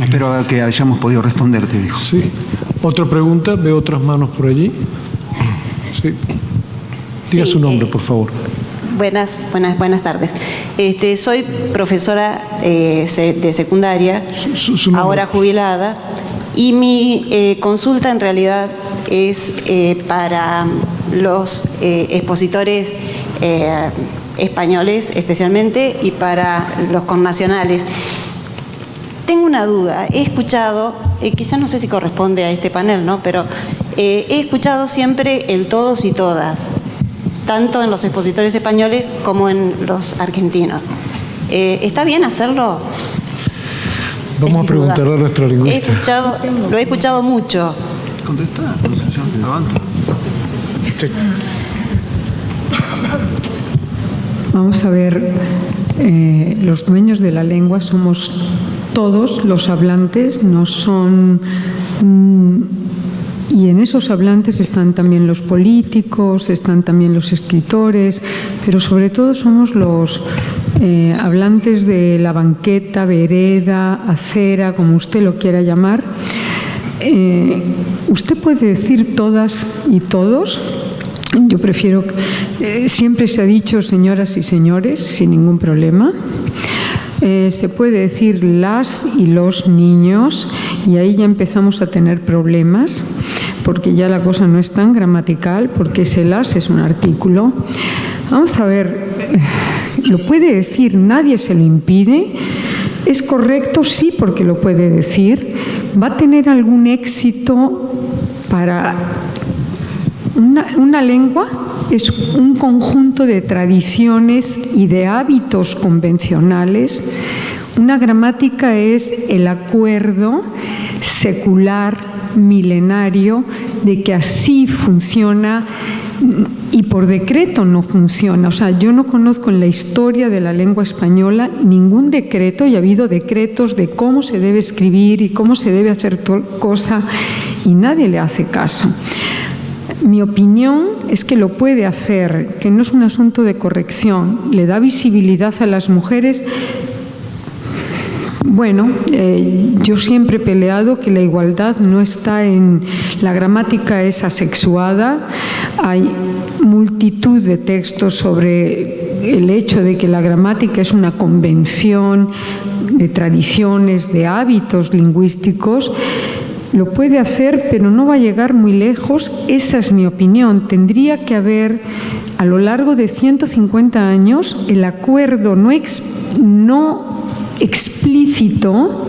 Espero que hayamos podido responderte, dijo. Sí. ¿Otra pregunta? Veo otras manos por allí. Sí. Diga su nombre, por favor. Buenas tardes. Soy profesora de secundaria, ahora jubilada, y mi consulta en realidad es para los expositores españoles especialmente y para los connacionales. Tengo una duda, he escuchado, quizás no sé si corresponde a este panel, ¿no?, pero he escuchado siempre el todos y todas, tanto en los expositores españoles como en los argentinos. ¿Está bien hacerlo? Vamos a preguntarle a nuestro lingüista. Lo he escuchado mucho. Contesta, Vamos a ver, los dueños de la lengua somos todos los hablantes, no son... Y en esos hablantes están también los políticos, están también los escritores, pero sobre todo somos los hablantes de la banqueta, vereda, acera, como usted lo quiera llamar. ¿Usted puede decir todas y todos? Yo prefiero... siempre se ha dicho señoras y señores, sin ningún problema. Se puede decir las y los niños, y ahí ya empezamos a tener problemas, porque ya la cosa no es tan gramatical, porque ese las es un artículo. Vamos a ver, lo puede decir, nadie se lo impide. ¿Es correcto? Sí, porque lo puede decir. ¿Va a tener algún éxito para Una lengua es un conjunto de tradiciones y de hábitos convencionales. Una gramática es el acuerdo secular, milenario, de que así funciona y por decreto no funciona. O sea, yo no conozco en la historia de la lengua española ningún decreto, y ha habido decretos de cómo se debe escribir y cómo se debe hacer cosa, y nadie le hace caso. Mi opinión es que lo puede hacer, que no es un asunto de corrección, le da visibilidad a las mujeres. Bueno, yo siempre he peleado que la igualdad no está en... La gramática es asexuada, hay multitud de textos sobre el hecho de que la gramática es una convención de tradiciones, de hábitos lingüísticos. Lo puede hacer, pero no va a llegar muy lejos. Esa es mi opinión. Tendría que haber, a lo largo de 150 años, el acuerdo no explícito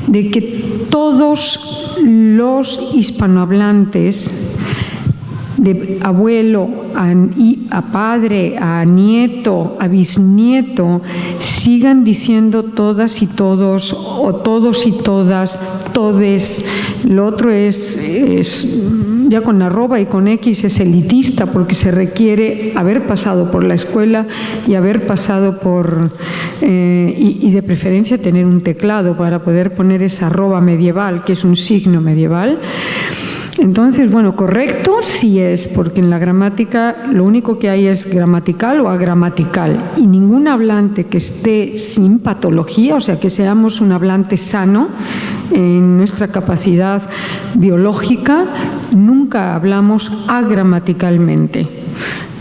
de que todos los hispanohablantes, de abuelo a padre, a nieto, a bisnieto, sigan diciendo todas y todos, o todos y todas, todes. Lo otro es ya con arroba y con X es elitista, porque se requiere haber pasado por la escuela y haber pasado por, y de preferencia tener un teclado para poder poner esa arroba medieval, que es un signo medieval. Entonces, bueno, correcto sí es, porque en la gramática lo único que hay es gramatical o agramatical, y ningún hablante que esté sin patología, o sea, que seamos un hablante sano en nuestra capacidad biológica, nunca hablamos agramaticalmente.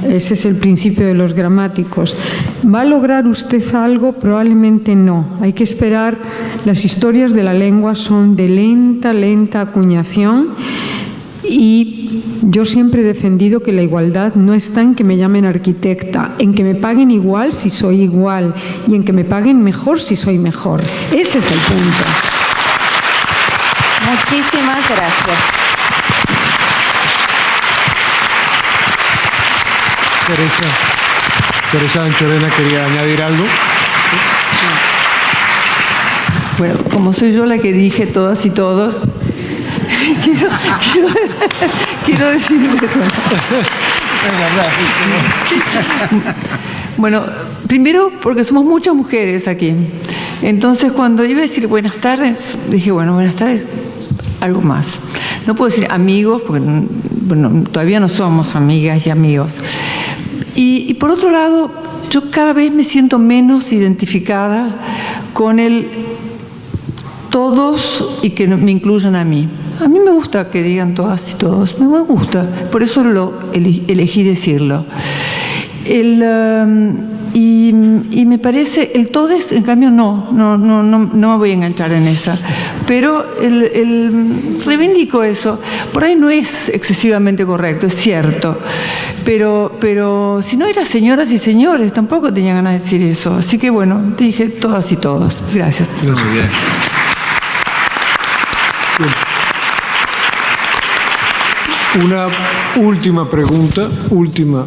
Ese es el principio de los gramáticos. ¿Va a lograr usted algo? Probablemente no. Hay que esperar. Las historias de la lengua son de lenta acuñación. Y yo siempre he defendido que la igualdad no está en que me llamen arquitecta, en que me paguen igual si soy igual, y en que me paguen mejor si soy mejor. Ese es el punto. Muchísimas gracias. Teresa Anchorena quería añadir algo. Bueno, como soy yo la que dije todas y todos, quiero decirle... Bueno, primero porque somos muchas mujeres aquí. Entonces, cuando iba a decir buenas tardes, dije, bueno, buenas tardes, algo más. No puedo decir amigos, porque bueno, todavía no somos amigas y amigos. Y por otro lado, yo cada vez me siento menos identificada con el todos y que me incluyan a mí. A mí me gusta que digan todas y todos, me gusta, por eso elegí decirlo. Y me parece, el todes, en cambio, no me voy a enganchar en esa. Pero reivindico eso. Por ahí no es excesivamente correcto, es cierto. Pero si no eran señoras y señores, tampoco tenía ganas de decir eso. Así que bueno, dije todas y todos. Gracias. Gracias. Bien. Una última pregunta, última.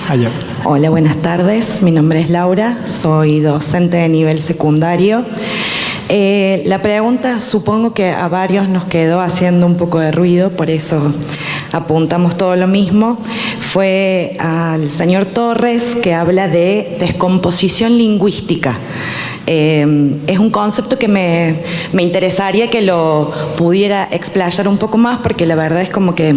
Allá. Hola, buenas tardes. Mi nombre es Laura, soy docente de nivel secundario. La pregunta supongo que a varios nos quedó haciendo un poco de ruido, por eso apuntamos todo lo mismo. Fue al señor Torres, que habla de descomposición lingüística. Es un concepto que me interesaría que lo pudiera explayar un poco más, porque la verdad es como que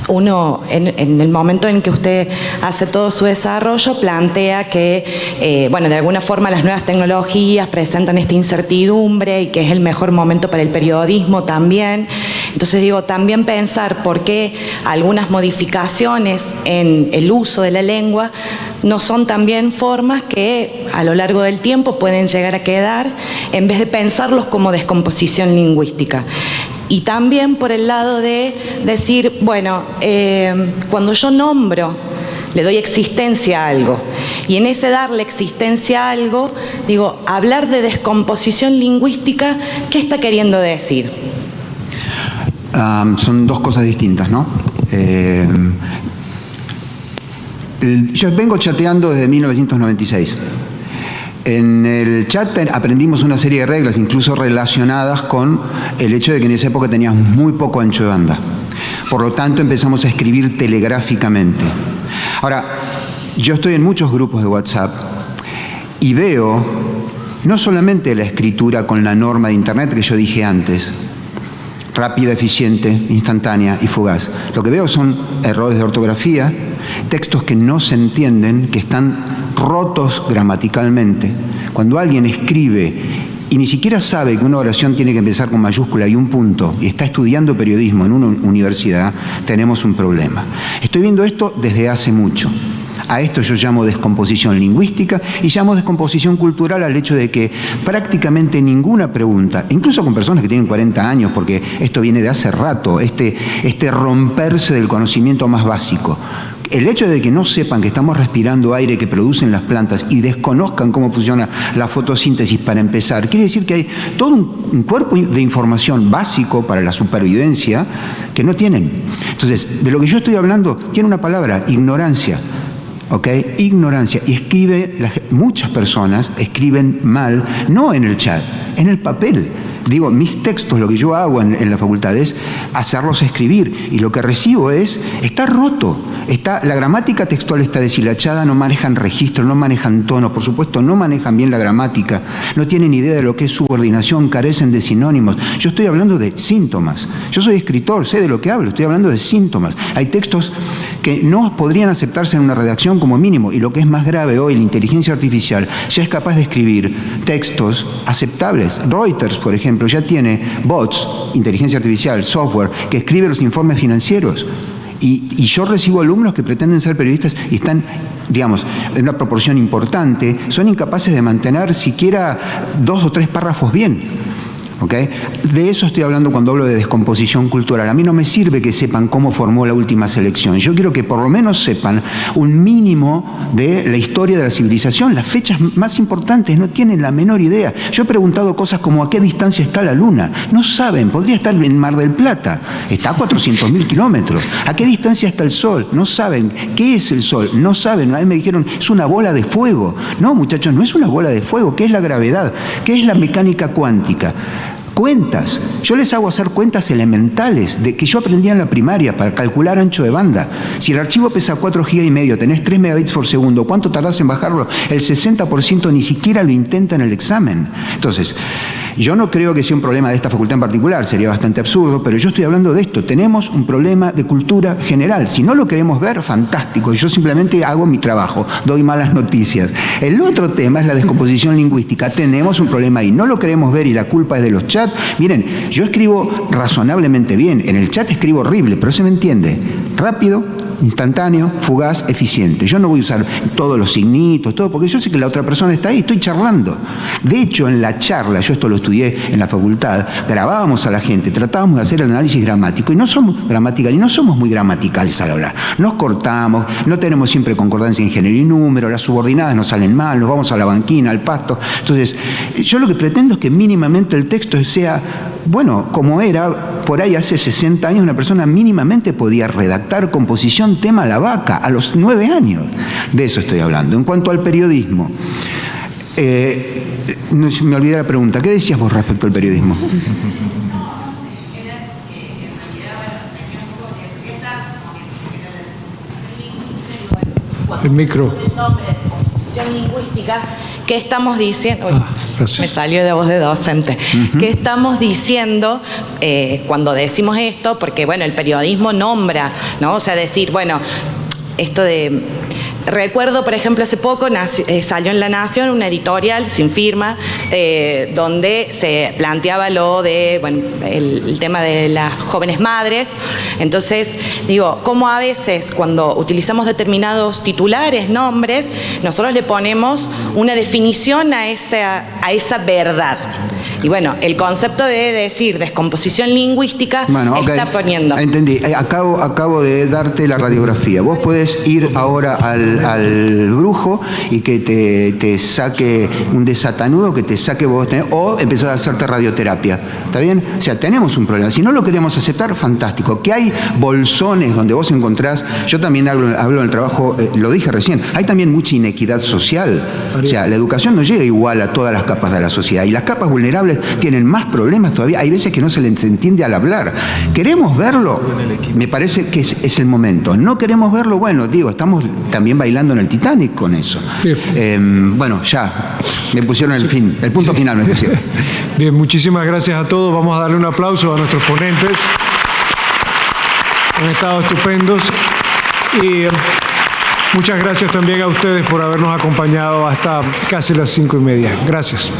uno, en el momento en que usted hace todo su desarrollo, plantea que, bueno, de alguna forma las nuevas tecnologías presentan esta incertidumbre y que es el mejor momento para el periodismo también. Entonces digo, también pensar por qué algunas modificaciones en el uso de la lengua no son también formas que a lo largo del tiempo pueden llegar a quedar, en vez de pensarlos como descomposición lingüística. Y también por el lado de decir, bueno, cuando yo nombro, le doy existencia a algo, y en ese darle existencia a algo, digo, hablar de descomposición lingüística, ¿qué está queriendo decir? son dos cosas distintas, ¿no? Yo vengo chateando desde 1996. En el chat aprendimos una serie de reglas, incluso relacionadas con el hecho de que en esa época teníamos muy poco ancho de banda. Por lo tanto, empezamos a escribir telegráficamente. Ahora, yo estoy en muchos grupos de WhatsApp y veo no solamente la escritura con la norma de Internet que yo dije antes, rápida, eficiente, instantánea y fugaz. Lo que veo son errores de ortografía, textos que no se entienden, que están rotos gramaticalmente. Cuando alguien escribe y ni siquiera sabe que una oración tiene que empezar con mayúscula y un punto, y está estudiando periodismo en una universidad, tenemos un problema. Estoy viendo esto desde hace mucho. A esto yo llamo descomposición lingüística y llamo descomposición cultural al hecho de que prácticamente ninguna pregunta, incluso con personas que tienen 40 años, porque esto viene de hace rato, este romperse del conocimiento más básico. El hecho de que no sepan que estamos respirando aire que producen las plantas y desconozcan cómo funciona la fotosíntesis para empezar, quiere decir que hay todo un cuerpo de información básico para la supervivencia que no tienen. Entonces, de lo que yo estoy hablando tiene una palabra: ignorancia. ¿Ok? Ignorancia. Y muchas personas escriben mal, no en el chat, en el papel. Digo, mis textos, lo que yo hago en la facultad es hacerlos escribir, y lo que recibo está roto. La gramática textual está deshilachada, no manejan registro, no manejan tono, por supuesto no manejan bien la gramática, no tienen idea de lo que es subordinación, carecen de sinónimos. Yo estoy hablando de síntomas. Yo soy escritor, sé de lo que hablo, estoy hablando de síntomas. Hay textos que no podrían aceptarse en una redacción como mínimo, y lo que es más grave hoy, la inteligencia artificial ya es capaz de escribir textos aceptables. Reuters, por ejemplo, ya tiene bots, inteligencia artificial, software, que escribe los informes financieros. Y yo recibo alumnos que pretenden ser periodistas y están, digamos, en una proporción importante, son incapaces de mantener siquiera 2 o 3 párrafos bien. ¿Okay? De eso estoy hablando cuando hablo de descomposición cultural. A mí no me sirve que sepan cómo formó la última selección. Yo quiero que por lo menos sepan un mínimo de la historia de la civilización. Las fechas más importantes no tienen la menor idea. Yo he preguntado cosas como: ¿a qué distancia está la Luna? No saben. Podría estar en Mar del Plata. Está a 400.000 kilómetros. ¿A qué distancia está el Sol? No saben. ¿Qué es el Sol? No saben. Una vez me dijeron: es una bola de fuego. No, muchachos, no es una bola de fuego. ¿Qué es la gravedad? ¿Qué es la mecánica cuántica? Cuentas. Yo les hago hacer cuentas elementales de que yo aprendí en la primaria para calcular ancho de banda. Si el archivo pesa 4,5 GB, tenés 3 megabits por segundo, ¿cuánto tardás en bajarlo? El 60% ni siquiera lo intenta en el examen. Entonces, yo no creo que sea un problema de esta facultad en particular, sería bastante absurdo, pero yo estoy hablando de esto. Tenemos un problema de cultura general. Si no lo queremos ver, fantástico. Yo simplemente hago mi trabajo, doy malas noticias. El otro tema es la descomposición lingüística. Tenemos un problema ahí. No lo queremos ver y la culpa es de los chats. Miren, yo escribo razonablemente bien. En el chat escribo horrible, pero se me entiende. Rápido, instantáneo, fugaz, eficiente. Yo no voy a usar todos los signitos, todo, porque yo sé que la otra persona está ahí, estoy charlando. De hecho, en la charla, yo esto lo estudié en la facultad, grabábamos a la gente, tratábamos de hacer el análisis gramático, y no somos muy gramaticales al hablar. Nos cortamos, no tenemos siempre concordancia en género y número, las subordinadas nos salen mal, nos vamos a la banquina, al pasto. Entonces, yo lo que pretendo es que mínimamente el texto sea, bueno, como era por ahí hace 60 años, una persona mínimamente podía redactar composición, tema, la vaca, a los 9 años. De eso estoy hablando. En cuanto al periodismo, me olvidé la pregunta. ¿Qué decías vos respecto al periodismo? El micro. Lingüística, ¿qué estamos diciendo? Me salió de voz de docente. ¿Qué estamos diciendo cuando decimos esto? Porque, bueno, el periodismo nombra, ¿no? O sea, decir, bueno, esto de... Recuerdo, por ejemplo, hace poco salió en La Nación una editorial sin firma donde se planteaba lo de, bueno, el tema de las jóvenes madres. Entonces, digo, cómo a veces cuando utilizamos determinados titulares, nombres, nosotros le ponemos una definición a esa verdad. Y bueno, el concepto de decir descomposición lingüística está poniendo... Entendí. Acabo de darte la radiografía. Vos podés ir ahora al brujo y que te saque un desatanudo, que te saque vos, o empezar a hacerte radioterapia. ¿Está bien? O sea, tenemos un problema. Si no lo queremos aceptar, fantástico. Que hay bolsones donde vos encontrás, yo también hablo del trabajo, lo dije recién, hay también mucha inequidad social. O sea, la educación no llega igual a todas las capas de la sociedad y las capas vulnerables tienen más problemas todavía. Hay veces que no se les entiende al hablar. ¿Queremos verlo? Me parece que es el momento. ¿No queremos verlo? Bueno, digo, estamos también bailando en el Titanic con eso. Bueno, ya, me pusieron el punto final me pusieron. Bien, muchísimas gracias a todos. Vamos a darle un aplauso a nuestros ponentes. Han estado estupendos. Y muchas gracias también a ustedes por habernos acompañado hasta casi las 5:30. Gracias.